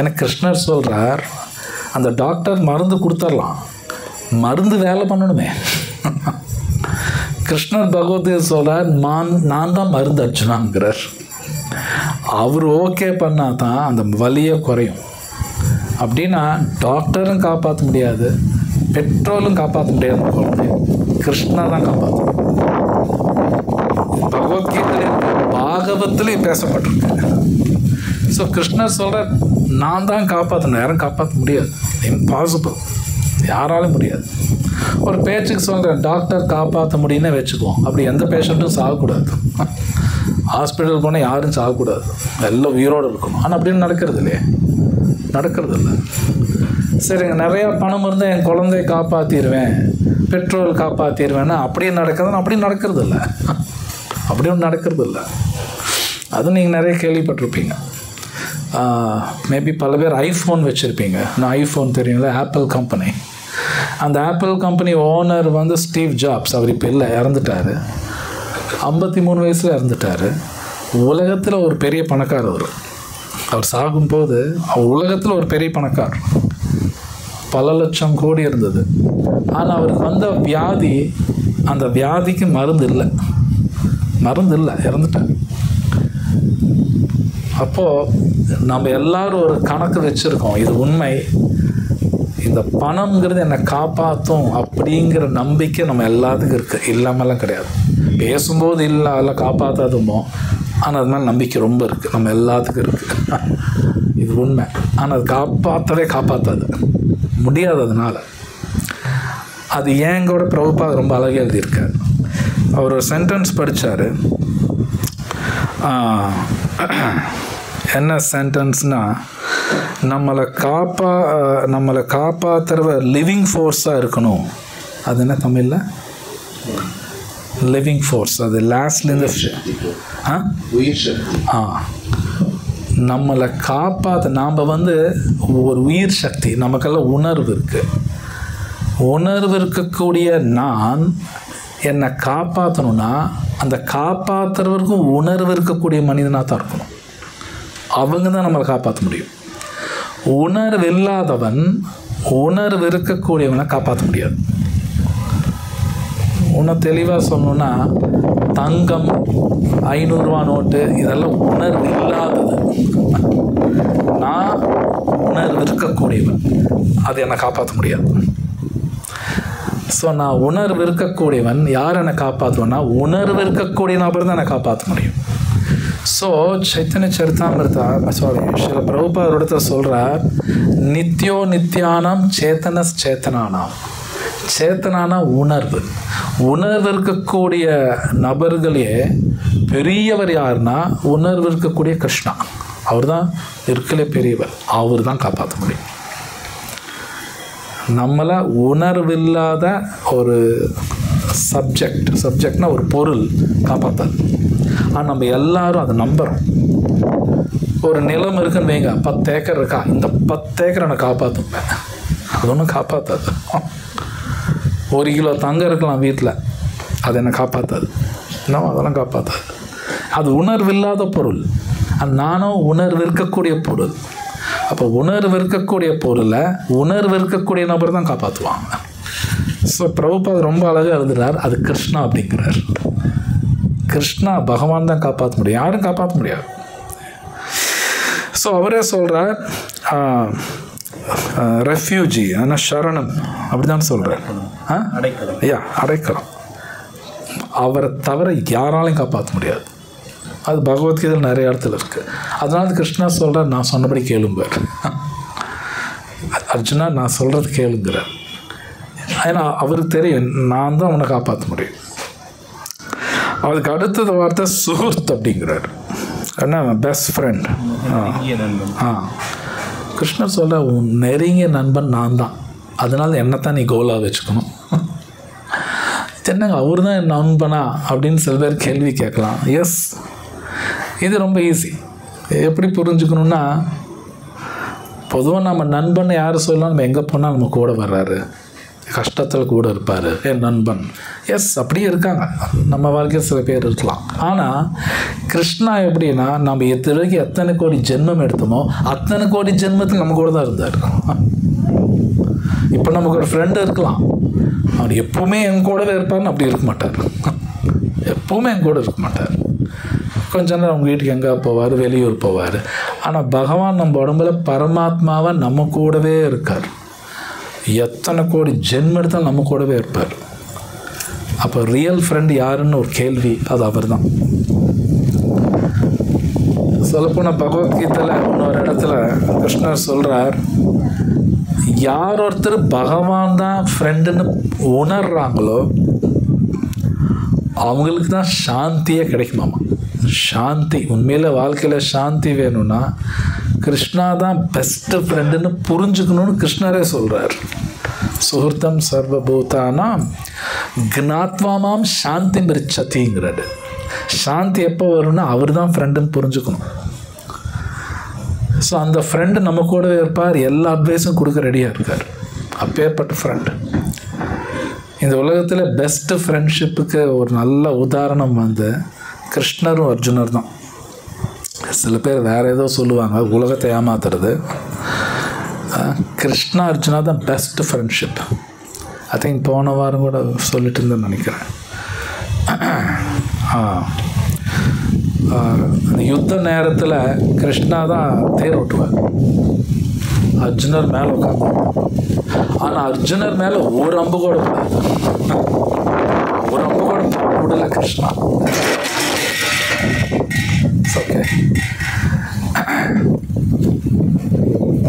எனக்கு கிருஷ்ணர் சொல்கிறார், அந்த டாக்டர் மருந்து கொடுத்துடலாம், மருந்து வேலை பண்ணணுமே. கிருஷ்ணர் பகவத்கீதை சொல்கிறார், நான் தான் மருந்து அர்ஜுனாங்கிறார். அவர் ஓகே பண்ணால் தான் அந்த வலியை குறையும். அப்படின்னா டாக்டரும் காப்பாற்ற முடியாது, பெட்ரோலும் காப்பாற்ற முடியாது, குழந்தை கிருஷ்ணா தான் காப்பாற்ற. பகவத்கீதையில் பாகவத்திலையும் பேசப்பட்டிருக்கு. ஸோ கிருஷ்ணர் சொல்கிற, நான் தான் காப்பாற்றணும், யாரும் காப்பாற்ற முடியாது, இம்பாசிபிள், யாராலும் முடியாது. ஒரு பேச்சுக்கு சொல்கிறேன், டாக்டர் காப்பாற்ற முடியும்னே வச்சுக்குவோம். அப்படி எந்த பேஷண்ட்டும் சாகக்கூடாது. ஹாஸ்பிட்டல் போனால் யாரும் சாகக்கூடாது, எல்லாம் உயிரோடு இருக்கணும். ஆனால் அப்படின்னு நடக்கிறது இல்லையே, நடக்கிறது இல்லை. சரிங்க, நிறையா பணம் இருந்தால் என் குழந்தைய காப்பாற்றிடுவேன், பெட்ரோல் காப்பாற்றிடுவேன்னா அப்படியே நடக்குதுன்னு அப்படி நடக்கிறது இல்லை, அப்படியும் நடக்கிறது இல்லை. அது நீங்கள் நிறைய கேள்விப்பட்டிருப்பீங்க. மேபி பல பேர் ஐஃபோன் வச்சுருப்பீங்க. நான் ஐஃபோன் தெரியுங்களா, ஆப்பிள் கம்பெனி. அந்த ஆப்பிள் கம்பெனி ஓனர் வந்து ஸ்டீவ் ஜாப்ஸ். அவர் இப்போ இல்லை, இறந்துட்டார். 53 வயசில் இறந்துட்டார். உலகத்தில் ஒரு பெரிய பணக்காரர். அவர் சாகும்போது உலகத்தில் ஒரு பெரிய பணக்காரர், பல லட்சம் கோடி இருந்தது. ஆனால் அவருக்கு வந்த வியாதி, அந்த வியாதிக்கு மருந்து இல்லை, இறந்துட்டார். அப்போது நம்ம எல்லோரும் ஒரு கணக்கு வச்சுருக்கோம், இது உண்மை, இந்த பணம்ங்கிறது என்னை காப்பாற்றும் அப்படிங்கிற நம்பிக்கை நம்ம எல்லாத்துக்கும் இருக்குது, இல்லாமலாம் கிடையாது. பேசும்போது இல்லை அதெல்லாம் காப்பாற்றாதுமோ, ஆனால் அது மேலே நம்பிக்கை ரொம்ப இருக்குது, நம்ம எல்லாத்துக்கும் இருக்குது. இது உண்மை. ஆனால் அது காப்பாற்றாது, முடியாது. அதனால் அது ஏங்கூட பிரபுபாத் ரொம்ப அழகாக எழுதியிருக்கார். அவர் ஒரு சென்டென்ஸ் படித்தார். என்ன சென்டென்ஸ்னால், நம்மளை காப்பாற்றுற லிவிங் ஃபோர்ஸாக இருக்கணும். அது என்ன தமிழில்? Living force. அது லாஸ்ட்லேருந்து நம்மளை காப்பாற்ற, நாம் வந்து ஒரு உயிர் சக்தி, நமக்கெல்லாம் உணர்வு இருக்குது. உணர்வு இருக்கக்கூடிய நான் என்னை காப்பாற்றணுன்னா அந்த காப்பாற்றுறவருக்கும் உணர்வு இருக்கக்கூடிய மனிதனாக தான் இருக்கணும். அவங்க தான் நம்மளை காப்பாற்ற முடியும். உணர்வு இல்லாதவன் உணர்வு இருக்கக்கூடியவனை காப்பாற்ற முடியாது. இன்னும் தெளிவாக சொல்லணுன்னா, தங்கம், 500 ரூபா நோட்டு, இதெல்லாம் உணர்வு இல்லாதது. நான் உணர்வு இருக்கக்கூடியவன், அது என்னை காப்பாற்ற முடியாது. ஸோ நான் உணர்வு இருக்கக்கூடியவன். யார் என்னை காப்பாற்றுவேன்னா, உணர்வு இருக்கக்கூடிய நபர் தான் என்னை காப்பாற்ற முடியும். ஸோ சைத்தன்ய சரிதாமிர்தா சில பிரபுபாதோட சொல்கிறார், நித்யோ நித்யானம் சேத்தனஸ் சேத்தனானாம். சேத்தனானா உணர்வு. உணர்வு இருக்கக்கூடிய நபர்களே பெரியவர் யாருன்னா, உணர்வு இருக்கக்கூடிய கிருஷ்ணா. அவர் தான் இருக்கலே பெரியவர், அவர் தான் காப்பாற்ற முடியும். நம்மளை உணர்வில்லாத ஒரு சப்ஜெக்ட்னா ஒரு பொருள் காப்பாற்றாது. ஆனால் நம்ம எல்லாரும் அதை நம்புகிறோம். ஒரு நிலம் இருக்குன்னு வைங்க, 10 ஏக்கர் இருக்கா, இந்த 10 ஏக்கரை நான் காப்பாற்றுப்பேன். அது ஒன்றும் காப்பாற்றாது. 1 கிலோ தங்கம் இருக்கலாம் வீட்டில், அது என்னை காப்பாற்றாது. இன்னும் அதெல்லாம் காப்பாற்றாது. அது உணர்வில்லாத பொருள். நானும் உணர்வு இருக்கக்கூடிய பொருள். அப்போ உணர்வு இருக்கக்கூடிய பொருளை உணர்வு இருக்கக்கூடிய நபர் தான் காப்பாற்றுவாங்க. ஸோ பிரபுபாத் ரொம்ப அழகாக எழுதுறார், அது கிருஷ்ணா அப்படிங்கிறார். கிருஷ்ணா பகவான் தான் காப்பாற்ற முடியும், யாரும் காப்பாற்ற முடியாது. ஸோ அவரே சொல்கிறார் ரெஃப்யூஜி, ஆனால் சரணம் அப்படி தான் சொல்கிறார். ஐயா அடைக்கலம், அவரை தவிர யாராலையும் காப்பாற்ற முடியாது. அது பகவத்கீதையில் நிறைய இடத்துல இருக்குது. அதனால கிருஷ்ணா சொல்கிறார், நான் சொன்னபடி கேளும்பார். அர்ஜுனா நான் சொல்கிறது கேளுங்கிறார். ஏன்னா அவருக்கு தெரியும் நான் தான் அவனை காப்பாற்ற முடியும். அதுக்கு அடுத்தது வார்த்தை சுஹூர்த் அப்படிங்கிறார். ஏன்னா பெஸ்ட் ஃப்ரெண்ட். கிருஷ்ணர் சொல்ல உன் நெருங்கிய நண்பன் நான் தான், அதனால என்னத்தான் நீ கோலாக வச்சுக்கணும். என்னங்க அவர் தான் என் நண்பனா அப்படின்னு சில பேர் கேள்வி கேட்கலாம். எஸ், இது ரொம்ப ஈஸி. எப்படி புரிஞ்சுக்கணுன்னா, பொதுவாக நம்ம நண்பன் யார் சொல்லலாம், நம்ம எங்கே போனால் நம்ம கூட வர்றாரு, கஷ்டத்தில் கூட இருப்பார் என் நண்பன். எஸ், அப்படியே இருக்காங்க, நம்ம வாழ்க்கையில் சில பேர் இருக்கலாம். ஆனால் கிருஷ்ணா எப்படின்னா, நம்ம வரைக்கும் எத்தனை கோடி ஜென்மம் எடுத்தோமோ அத்தனை கோடி ஜென்மத்தில் நம்ம கூட தான் இருந்தார். இப்போ நமக்கு ஒரு ஃப்ரெண்டு இருக்கலாம், அவர் எப்பவுமே என் கூடவே இருப்பார்னு அப்படி இருக்க மாட்டார். எப்பவுமே என் கூட இருக்க மாட்டார். கொஞ்ச நேரம் அவங்க வீட்டுக்கு எங்கே போவார், வெளியூர் போவார். ஆனால் பகவான் நம்ம உடம்புல பரமாத்மாவை நம்ம கூடவே இருக்கார். எத்தனை கோடி ஜென்மம் எடுத்தாலும் நம்ம கூடவே இருப்பார். அப்போ ரியல் ஃப்ரெண்ட் யாருன்னு ஒரு கேள்வி, அது அவர் தான். சொல்லப்போனால் பகவத்கீதையில் இன்னொரு இடத்துல கிருஷ்ணர் சொல்கிறார், யார் ஒருத்தர் பகவான் தான் ஃப்ரெண்டுன்னு உணர்றாங்களோ அவங்களுக்கு தான் சாந்தியே கிடைக்குமாமா. சாந்தி, உண்மையில் வாழ்க்கையில் சாந்தி வேணும்னா கிருஷ்ணா தான் பெஸ்ட்டு ஃப்ரெண்டுன்னு புரிஞ்சுக்கணும்னு கிருஷ்ணரே சொல்கிறார். சுஹൃத்தம் சர்வபூதானாம் க்ஞாத்வாமாம் சாந்தி மிருச்சதிங்கிறாரு. சாந்தி எப்போ வரும்னா அவர் தான் ஃப்ரெண்டுன்னு புரிஞ்சுக்கணும். ஸோ அந்த ஃப்ரெண்டு நம்ம கூடவே இருப்பார், எல்லா அட்வைஸும் கொடுக்க ரெடியாக இருக்கார். அப்பேற்பட்ட ஃப்ரெண்டு. இந்த உலகத்தில் பெஸ்ட்டு ஃப்ரெண்ட்ஷிப்புக்கு ஒரு நல்ல உதாரணம் வந்து கிருஷ்ணரும் அர்ஜுனர் தான். சில பேர் வேறு ஏதோ சொல்லுவாங்க, உலகத்தை ஏமாத்துறது. கிருஷ்ணா அர்ஜுனா தான் பெஸ்ட்டு ஃப்ரெண்ட்ஷிப். ஐ திங்க் போன வாரம் கூட சொல்லிட்டு இருந்தேன்னு நினைக்கிறேன். அந்த யுத்த நேரத்தில் கிருஷ்ணா தான் தேர் ஓட்டுவார், அர்ஜுனர் மேலே உட்காந்து. ஆனால் அர்ஜுனர் மேலே ஒரு அம்பு கூட கூடாது, ஒரு அம்பு கூட விடல கிருஷ்ணா. ஓகே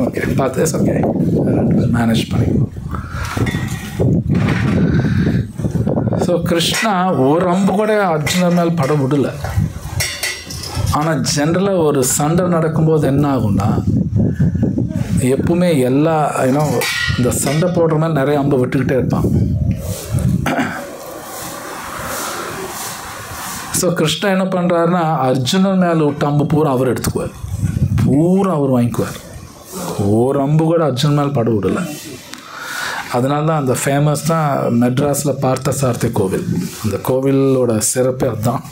ஓகே பார்த்து ஓகே மேனேஜ் பண்ணிக்கணும். ஸோ கிருஷ்ணா ஒரு அம்பு கூட அர்ஜுனர் மேலே படம் விடல. ஆனால் ஜென்ரலாக ஒரு சண்டை நடக்கும்போது என்ன ஆகும்னா, எப்பவுமே எல்லா இந்த சண்டை போடுற மாதிரி நிறைய அம்பை விட்டுக்கிட்டே இருப்பான். ஸோ கிருஷ்ணா என்ன பண்ணுறாருன்னா, அர்ஜுனன் மேலே விட்ட அம்பு பூரா அவர் எடுத்துக்குவார், பூரா அவர் வாங்கிக்குவார். ஒரு அம்பு கூட அர்ஜுன் மேலே பட விடலை. அதனால தான் அந்த ஃபேமஸ் தான் மெட்ராஸில் பார்த்தசாரதி கோவில். அந்த கோவிலோட சிறப்பே அதுதான்.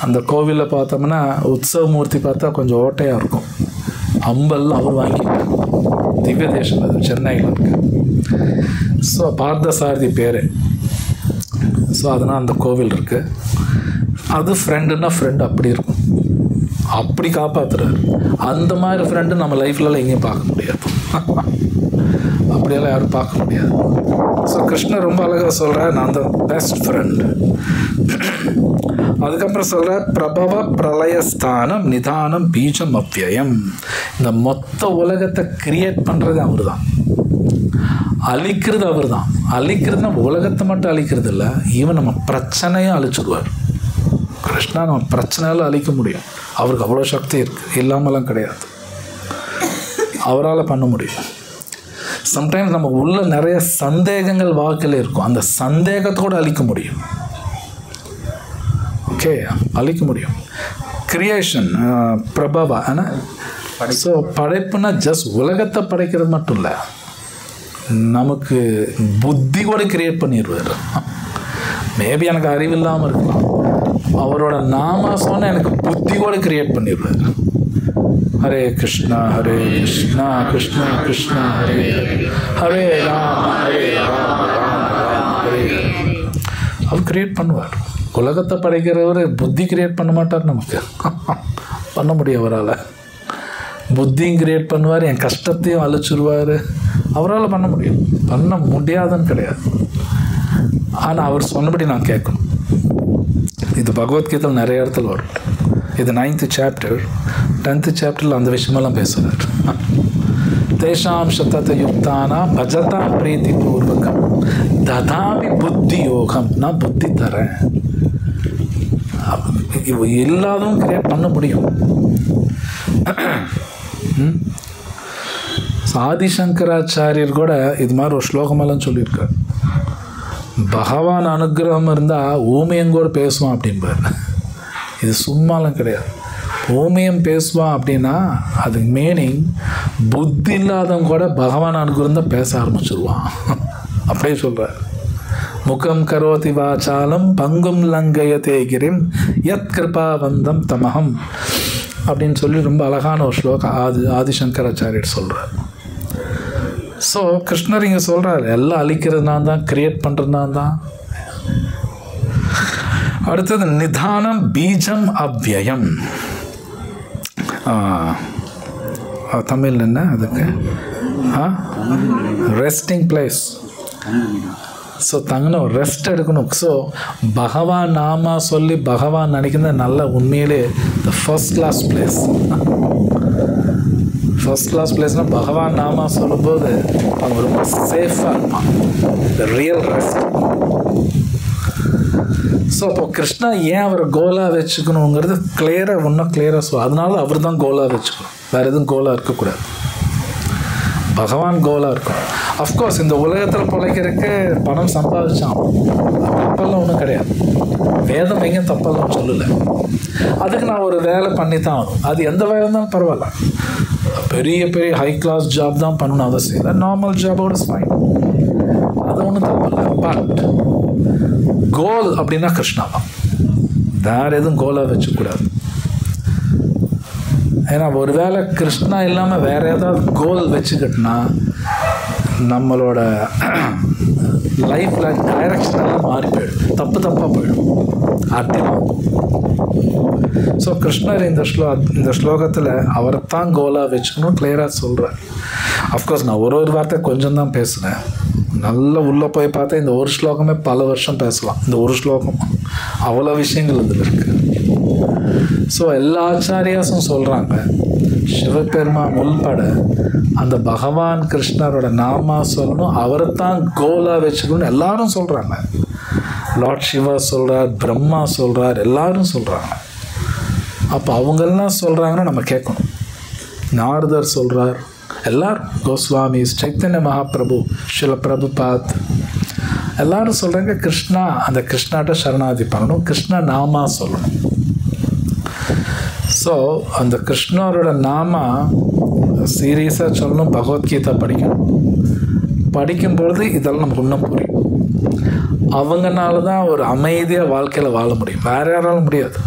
அந்த கோவிலில் பார்த்தோம்னா உற்சவ மூர்த்தி பார்த்தா கொஞ்சம் ஓட்டையாக இருக்கும், அம்பெல்லாம் அவர் வாங்கி. திவ்ய தேசம் அது சென்னையில் இருக்கு. ஸோ பார்த்தசாரதி பேர். ஸோ அதனால் அந்த கோவில் இருக்குது. அது ஃப்ரெண்டுன்னா ஃப்ரெண்டு அப்படி இருக்கும், அப்படி காப்பாற்றுறாரு. அந்த மாதிரி ஃப்ரெண்டு நம்ம லைஃப்லலாம் எங்கேயும் பார்க்க முடியாது. அப்படியெல்லாம் யாரும் பார்க்க முடியாது. ஸோ கிருஷ்ணர் ரொம்ப அழகாக சொல்கிறார், நான் தான் பெஸ்ட் ஃப்ரெண்ட். அதுக்கப்புறம் சொல்கிற பிரபவ பிரளயஸ்தானம் நிதானம் பீஜம் அவ்யயம். இந்த மொத்த உலகத்தை கிரியேட் பண்ணுறது அவர் தான், அழிக்கிறது அவர் தான். அழிக்கிறதுனா உலகத்தை மட்டும் அழிக்கிறது இல்லை, ஈவன் நம்ம பிரச்சனையும் அழிச்சிடுவார். கிருஷ்ணா நம்ம பிரச்சனையெல்லாம் அழிக்க முடியும், அவருக்கு அவ்வளோ சக்தி இருக்குது, இல்லாமலாம் கிடையாது, அவரால் பண்ண முடியும். சம்டைம்ஸ் நமக்கு உள்ள நிறைய சந்தேகங்கள் வாழ்க்கையில் இருக்கும், அந்த சந்தேகத்தோடு அழிக்க முடியும். ஓகே, அழிக்க முடியும். கிரியேஷன் பிரபவா. ஆனால் ஸோ படைப்புனா ஜஸ்ட் உலகத்தை படைக்கிறது மட்டும் இல்லை, நமக்கு புத்தி கூட கிரியேட் பண்ணிடுவார். மேபி எனக்கு அறிவு இல்லாமல் இருக்கலாம், அவரோட நாம சொன்ன எனக்கு புத்தி கூட கிரியேட் பண்ணிடுவார். ஹரே கிருஷ்ணா ஹரே கிருஷ்ணா கிருஷ்ணா கிருஷ்ணா ஹரே ஹரே ராம ஹரே ராம ராம அவர் கிரியேட் பண்ணுவார். உலகத்தை படைக்கிறவர் புத்தி கிரியேட் பண்ண மாட்டார். நமக்கு பண்ண முடியும் அவரால். புத்தியும் கிரியேட் பண்ணுவார், என் கஷ்டத்தையும் அழிச்சிருவார். அவரால் பண்ண முடியும். பண்ண முடியாதுன்னு கிடையாது. ஆனால் அவர் சொன்னபடி நான் கேட்கணும். இது பகவத்கீதையில் நிறைய இடத்துல வரும். இது 9th chapter, 10th chapterல அந்த விஷயமெல்லாம் பேசுகிறார். தேஷாம் சத்தத்தை யுக்தானா பஜதா பிரீத்தி பூர்வகம் ததாமி புத்தி யோகம். நான் புத்தி தரேன். எல்லாரும் கிரியேட் பண்ண முடியும். ஆதிசங்கராச்சாரியர் கூட இது மாதிரி ஒரு ஸ்லோகமெல்லாம் சொல்லியிருக்கார். பகவான் அனுகிரகம் இருந்தால் ஊமையங்கூட பேசுவான் அப்படின்பார். இது சும்மாலாம் கிடையாது. ஊமையம் பேசுவான் அப்படின்னா அதுக்கு மீனிங் புத்தி இல்லாதவங்க கூட பகவான் அனுகிரகம் தான் பேச ஆரம்பிச்சிருவான். அப்படியே சொல்கிறார். முகம் கரோதி வாசாலம் பங்கும் லங்கயதே கிரிம் யத் கிருபாவந்தம் தமகம் அப்படின்னு சொல்லி ரொம்ப அழகான ஒரு ஸ்லோகம் ஆதிசங்கராச்சாரியர் சொல்கிறார். ஸோ கிருஷ்ணர் இங்கே சொல்கிறார், எல்லாம் அழிக்கிறதுனா தான், கிரியேட் பண்ணுறதுனா தான். அடுத்தது நிதானம் பீஜம் அவ்யயம். தமிழ் என்ன அதுக்கு? Resting place. ஸோ தங்கணும், ரெஸ்ட் எடுக்கணும். ஸோ பகவான் நாமா சொல்லி பகவான் நினைக்கிறது நல்ல உண்மையிலே the first class place. First class பிளேஸ்னால் பகவான் நாமா சொல்லும்போது அவங்க ரொம்ப சேஃபாக இருப்பான். The real rest. ஸோ அப்போ கிருஷ்ணா ஏன் அவர் கோலாக வச்சுக்கணுங்கிறது கிளியராக இன்னும் கிளியராக அதனால அவர் தான் கோலாக வச்சுக்கணும். வேறு எதுவும் கோலாக இருக்கக்கூடாது. பகவான் கோலாக இருக்கும். அஃப்கோர்ஸ் இந்த உலகத்தில் பிழைக்கிறதுக்கு பணம் சம்பாதிச்சான், தப்பெல்லாம் ஒன்றும் கிடையாது. வேதம் எங்கேயும் தப்பெல்லாம் சொல்லலை. அதுக்கு நான் ஒரு வேலை பண்ணி தான் ஆகணும். அது எந்த வேலை இருந்தாலும் பரவாயில்ல. பெரிய பெரிய ஹை கிளாஸ் ஜாப் தான் பண்ணணும் அவசியம் இல்லை. நார்மல் ஜாபோட ஃபைன், அது ஒன்றும் தப்பில்லை. பட் கோல் அப்படின்னா கிருஷ்ணா தான். வேறு எதுவும் கோலாக வச்சுக்கூடாது. ஏன்னா ஒரு வேளை கிருஷ்ணா இல்லாமல் வேறு ஏதாவது கோல் வச்சுக்கிட்டோன்னா நம்மளோட லைஃப்பில் டைரக்ஷன் எல்லாம் மாறி போயிடும், தப்பாக போயிடும், அர்த்தம். ஸோ கிருஷ்ணர் இந்த ஸ்லோகத்தில் அவரைத்தான் கோலாக வச்சுக்கணும் கிளியராக சொல்கிறார். அஃப்கோர்ஸ் நான் ஒரு வார்த்தை கொஞ்சம் தான் பேசுகிறேன். நல்லா உள்ளே போய் பார்த்தா இந்த ஒரு ஸ்லோகமே பல வருஷம் பேசலாம். இந்த ஒரு ஸ்லோகம் அவ்வளோ விஷயங்கள் இதில் இருக்குது. ஸோ எல்லா ஆச்சாரியாஸும் சொல்கிறாங்க, சிவபெருமான் உள்பட அந்த பகவான் கிருஷ்ணரோட நாமா சொல்லணும், அவரைத்தான் கோலாக வச்சுக்கணும்னு எல்லாரும் சொல்கிறாங்க. லார்ட் சிவா சொல்கிறார், பிரம்மா சொல்கிறார், எல்லாரும் சொல்கிறாங்க. அப்போ அவங்கெல்லாம் சொல்கிறாங்கன்னா நம்ம கேட்கணும். நாரதர் சொல்கிறார், எல்லாரும், கோஸ்வாமி, சைத்தன்ய மகாபிரபு, சில பிரபுபாத், எல்லாரும் சொல்கிறாங்க கிருஷ்ணா, அந்த கிருஷ்ணாட்ட சரணாதி பண்ணணும், கிருஷ்ணா நாமா சொல்லணும். ஸோ அந்த கிருஷ்ணரோட நாமா சீரியஸாக சொல்லணும். பகவத்கீதை படிக்கணும். படிக்கும்பொழுது இதெல்லாம் நமக்கு இன்னும் புரியும். அவங்கனால தான் ஒரு அமைதியாக வாழ்க்கையில் வாழ முடியும். வேறு யாராலும் முடியாது.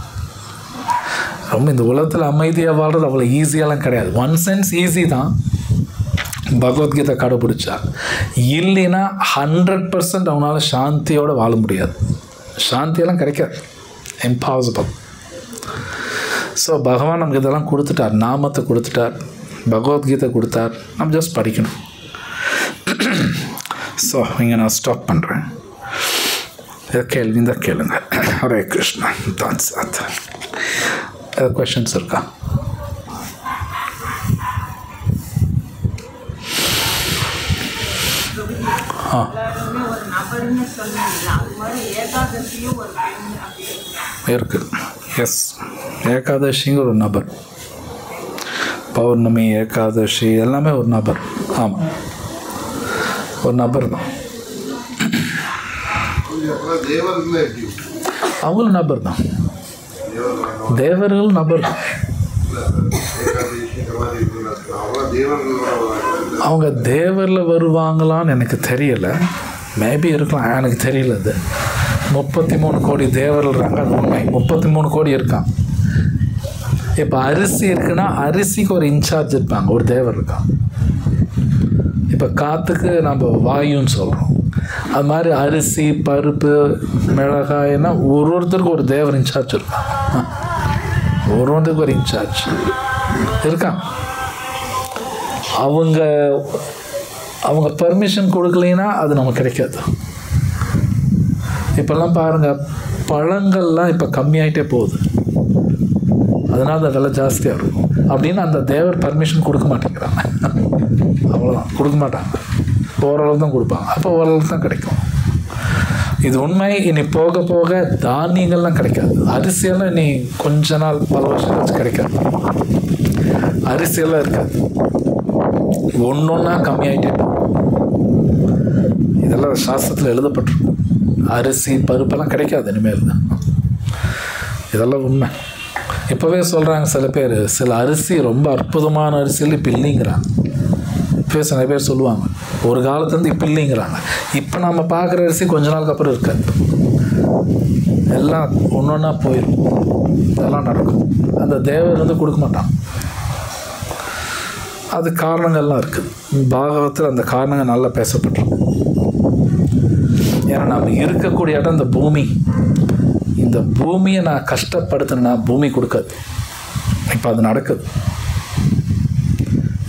ரொம்ப இந்த உலகத்தில் அமைதியாக வாழ்கிறது அவ்வளோ ஈஸியாலாம் கிடையாது. ஒன் சென்ஸ் ஈஸி தான், பகவத்கீதை கடைபிடிச்சா. இல்லைன்னா 100% அவனால் சாந்தியோடு வாழ முடியாது. சாந்தியெல்லாம் கிடைக்காது, இம்பாசிபிள். ஸோ பகவான் நமக்கு இதெல்லாம் கொடுத்துட்டார், நாமத்தை கொடுத்துட்டார், பகவத்கீதை கொடுத்தார், நம்ம ஜஸ்ட் படிக்கணும். ஸோ இங்கே நான் ஸ்டாப் பண்ணுறேன். கேள்வி இந்த கேளுங்க. ஹரே கிருஷ்ணா. தான் சாத் ஏதாவது கொஷின்ஸ் இருக்கா? இருக்குது. எஸ், ஏகாதசிங்க ஒரு நபர், பௌர்ணமி, ஏகாதசி எல்லாமே ஒரு நபர். ஆமாம், ஒரு நபர் தான். அவங்களும் நபர் தான், தேவர்கள் நபர் தான். அவங்க தேவரில் வருவாங்களான்னு எனக்கு தெரியலை. மேபி இருக்கலாம், எனக்கு தெரியல. அது 33 கோடி தேவர்கள் இருக்காங்க, அது உண்மை. 33 கோடி இருக்கான். இப்போ அரிசி இருக்குன்னா அரிசிக்கு ஒரு இன்சார்ஜ் இருப்பாங்க, ஒரு தேவர் இருக்கான். இப்போ காற்றுக்கு நம்ம வாயுன்னு சொல்கிறோம். அது மாதிரி அரிசி பருப்பு மிளகாய்னா ஒருத்தருக்கு ஒரு தேவர் இன்சார்ஜ் இருக்கான். ஒருத்தருக்கு ஒரு இன்சார்ஜ் இருக்கான். அவங்க பர்மிஷன் கொடுக்கலைன்னா அது நமக்கு கிடைக்காது. இப்போல்லாம் பாருங்கள், பழங்கள்லாம் இப்போ கம்மியாயிட்டே போகுது, அதனால் அந்த விலை ஜாஸ்தியாக இருக்கும் அப்படின்னு அந்த தேவர் பர்மிஷன் கொடுக்க மாட்டேங்கிறாங்க. அவ்வளோதான், கொடுக்க மாட்டாங்க. ஓரளவு தான் கொடுப்பாங்க. அப்போ ஓரளவுக்கு தான் கிடைக்கும். இது உண்மை. இனி போக போக தானியங்கள்லாம் கிடைக்காது. அரிசியெல்லாம் இனி கொஞ்ச நாள் பல வருஷம் கழிச்சு கிடைக்காது. அரிசியெல்லாம் இருக்காது. ஒன்றொன்னா கம்மியாயிட்டே போகும். இதெல்லாம் சாஸ்திரத்தில் எழுதப்பட்டிருக்கும். அரிசி பருப்பெல்லாம் கிடைக்காது இனிமேல் தான். இதெல்லாம் உண்மை. இப்போவே சொல்கிறாங்க சில பேர், சில அரிசி ரொம்ப அற்புதமான அரிசியில் இப்போ இல்லைங்கிறாங்க. இப்போ சில பேர் சொல்லுவாங்க ஒரு காலத்துலேருந்து இப்போ இல்லைங்கிறாங்க. இப்போ நம்ம பார்க்குற அரிசி கொஞ்ச நாளுக்கு அப்புறம் இருக்காது. எல்லாம் ஒன்று ஒன்றா போயிடும். இதெல்லாம் நடக்கும். அந்த தேவர் வந்து கொடுக்க மாட்டான். அது காரணங்கள்லாம் இருக்குது. பாகவத்தில் அந்த காரணங்கள் நல்லா பேசப்பட்டிருக்கும். ஏன்னா நம்ம இருக்கக்கூடிய இடம் இந்த பூமி. இந்த பூமியை நான் கஷ்டப்படுத்தினா பூமி கொடுக்காது. இப்போ அது நடக்குது.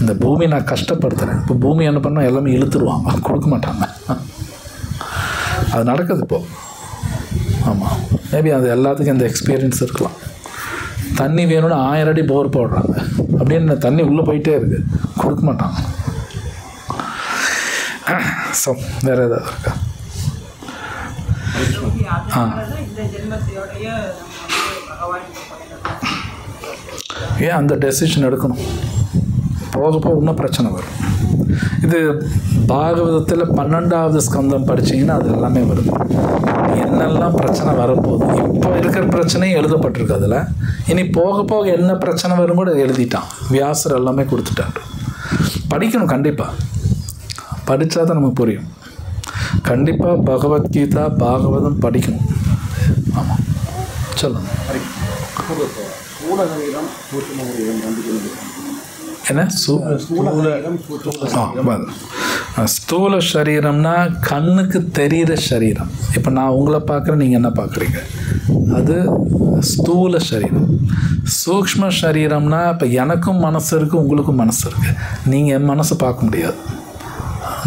இந்த பூமி நான் கஷ்டப்படுத்துகிறேன். இப்போ பூமி என்ன பண்ணால் எல்லாமே இழுத்துருவாங்க, கொடுக்க மாட்டாங்க. அது நடக்குது இப்போது. ஆமாம், மேபி அது எல்லாத்துக்கும் இந்த எக்ஸ்பீரியன்ஸ் இருக்கலாம். தண்ணி வேணும்னு 1000 அடி போர் போடுறாங்க, அப்படின்னு தண்ணி உள்ளே போயிட்டே இருக்குது, கொடுக்க மாட்டாங்க. ஸோ வேறு ஏதாவது இருக்கா? ஏன் அந்த டெசிஷன் எடுக்கணும்? போக போக இன்னும் பிரச்சனை வரும். இது பாகவதத்தில் 12வது ஸ்கந்தம் படிச்சிங்கன்னா அது எல்லாமே வருது. என்னெல்லாம் பிரச்சனை வரப்போகுது, இப்போ இருக்கிற பிரச்சனையும் எழுதப்பட்டிருக்கு அதில். இனி போக போக என்ன பிரச்சனை வரும் கூட எழுதிட்டான் வியாசர், எல்லாமே கொடுத்துட்டான். படிக்கணும், கண்டிப்பாக படித்தா தான் நமக்கு புரியும். கண்டிப்பாக பகவத்கீதா பாகவதம் படிக்கணும். ஆமாம், சொல்லுங்க. என்ன ஸ்தூல சரீரம்னா கண்ணுக்கு தெரிகிற சரீரம். இப்போ நான் உங்களை பார்க்குறேன், நீங்கள் என்ன பார்க்குறீங்க, அது ஸ்தூல சரீரம். சூக்ஷ்ம சரீரம்னா இப்போ எனக்கும் மனசு இருக்குது, உங்களுக்கும் மனசு இருக்குது. நீங்கள் என் மனசை பார்க்க முடியாது,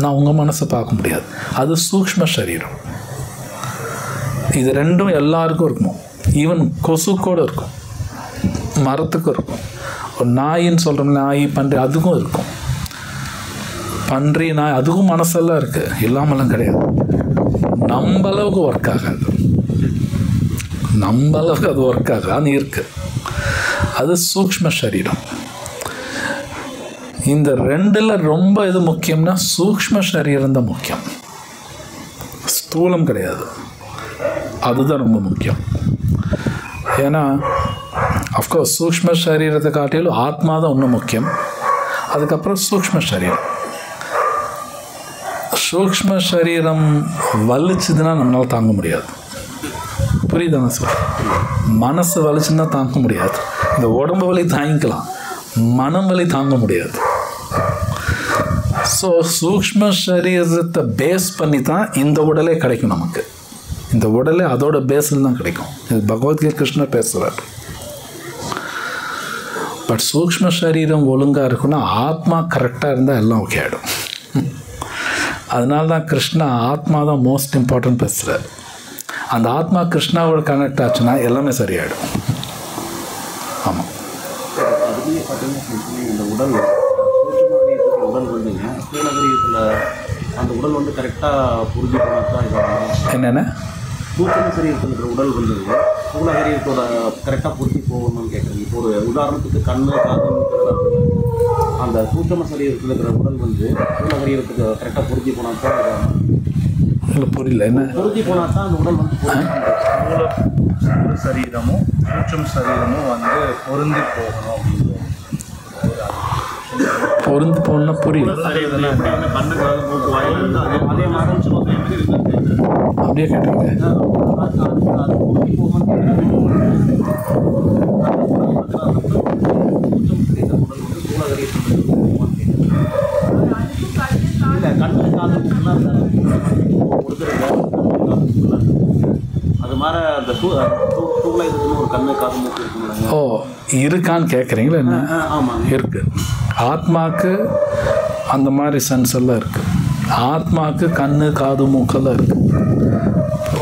நான் உங்கள் மனசை பார்க்க முடியாது. அது சூக்ஷ்ம சரீரம். இது ரெண்டும் எல்லாருக்கும் இருக்கணும். ஈவன் கொசுக்கோடு இருக்கும், மரத்துக்கும் இருக்கும். ஒரு நாயின்னு சொல்கிறோம்ல, நாய் பன்றி, அதுக்கும் இருக்கும். பன்றி நாய் அதுக்கும் மனசெல்லாம் இருக்குது, இல்லாமலாம் கிடையாது. நம்ம அளவுக்கு ஒர்க் ஆகாது, நம்ம அளவுக்கு அது ஒர்க் ஆகாது இருக்குது. அது சூக்ஷ்ம சரீரம். இந்த ரெண்டில் ரொம்ப எது முக்கியம்னா சூக்ஷ்ம சரீரம் தான் முக்கியம், ஸ்தூலம் கிடையாது. அதுதான் ரொம்ப முக்கியம். ஏன்னா அஃப்கோர்ஸ் சூக்ஷ்ம சரீரத்தை காட்டிலும் ஆத்மா தான் இன்னும் முக்கியம். அதுக்கப்புறம் சூக்ஷ்ம சரீரம். சூக்ஷ்ம சரீரம் வலிச்சுதுன்னா நம்மளால் தாங்க முடியாது. புரியுதானே சார்? மனசு வலிச்சுன்னா தாங்க முடியாது. இந்த உடம்பு வலி தாங்கிக்கலாம், மனம் வலி தாங்க முடியாது. ஸோ சூக்ஷ்ம சரீரத்தை பேஸ் பண்ணி தான் இந்த உடலே கிடைக்கும் நமக்கு. இந்த உடலே அதோட பேஸில் தான் கிடைக்கும். இது பகவத்கீதை கிருஷ்ணர் பேசுகிறார். பட் சூக்ஷ்ம சரீரம் ஒழுங்காக இருக்குன்னா ஆத்மா கரெக்டாக இருந்தால் எல்லாம் ஓகே ஆகிடும். அதனால தான் கிருஷ்ணா ஆத்மா தான் மோஸ்ட் இம்பார்ட்டன்ட் பேசுகிறார். அந்த ஆத்மா கிருஷ்ணாவோட கனெக்ட் ஆச்சுன்னா எல்லாமே சரியாயிடும். ஆமாம். அதுலேயே பார்த்தீங்கன்னா இந்த உடல் உடல் வந்துங்க சூழகரியத்தில் அந்த உடல் வந்து கரெக்டாக புரிஞ்சு போனால் தான் இதாக என்னென்ன சூட்சம சரீரத்தில் இருக்கிற உடல் வந்து சூழகரியத்தோட கரெக்டாக புரிஞ்சு போகணும்னு கேட்குறீங்க. இப்போ ஒரு உதாரணத்துக்கு கண்ணு காது அந்த சூட்சம சரீரத்தில் இருக்கிற உடல் வந்து சூழகரியத்துக்கு கரெக்டாக புரிஞ்சு போனால் தான் இல்லை புரியல. என்ன புரிஞ்சு போனால் தான் அந்த உடல் வந்து ஸ்தூல சரீரமும் சூட்சம சரீரமும் வந்து பொருந்தி போகணும். பொருந்து போனா புரியல. அப்படியே கேட்டீங்க. தூளை இதுக்குன்னு ஒரு கண்ணு காது மூக்கு இருக்குங்களா? ஓ, இருக்கான்னு கேட்குறீங்களா என்ன? ஆமாங்க. இருக்குது. ஆத்மாவுக்கு அந்த மாதிரி சென்ஸ் எல்லாம் இருக்குது. ஆத்மாவுக்கு கண்ணு காது மூக்கெல்லாம் இருக்குது.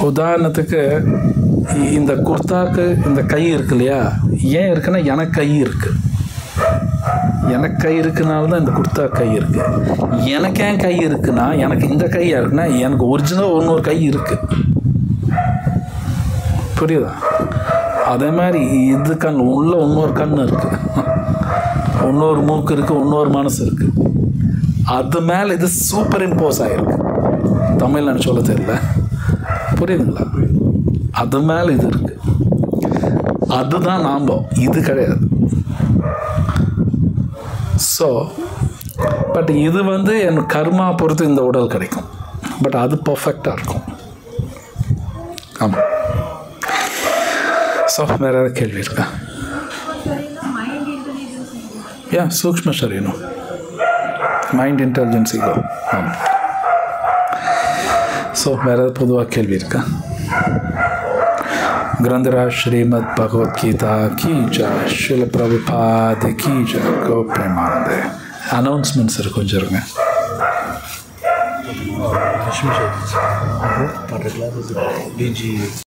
உதாரணத்துக்கு இந்த குர்தாக்கு இந்த கை இருக்கு இல்லையா, ஏன் இருக்குன்னா எனக்கு கை இருக்குது. எனக்கு கை இருக்குனால தான் இந்த குர்தா கை இருக்குது. எனக்கு ஏன் கை இருக்குன்னா, எனக்கு இந்த கையாக இருக்குன்னா எனக்கு ஒரிஜினல் இன்னொரு கை இருக்குது. புரியுதா? அதே மாதிரி இது கண் உள்ள இன்னொரு கண் இருக்குது, இன்னொரு மூக்கு இருக்குது, இன்னொரு மனசு இருக்குது. அது மேலே இது சூப்பர் இம்போஸ் ஆகிருக்கு. தமிழ் நான் சொல்ல தெரியல, புரியுதுங்களா? அது மேலே இது இருக்குது. அதுதான் நாம், இது கிடையாது. ஸோ பட் இது வந்து என் கர்மா பொறுத்து இந்த உடல் கிடைக்கும். பட் அது பர்ஃபெக்டாக இருக்கும். ஆமாம். ஸோ வேறு ஏதாவது கேள்வி இருக்கா? யா, சூக்ஷ்ம சரீரம், மைண்ட் இன்டெலிஜென்ஸ் ஈகோ. ஆமாம். ஸோ வேறு ஏதாவது பொதுவாக கேள்வி இருக்கா? ग्रंथराज श्रीमद् भगवत गीता की जय, श्रील प्रभुपाद की जय, गो प्रेमानंदे. अनाउंसमेंट्स கொஞ்சம் இருங்க.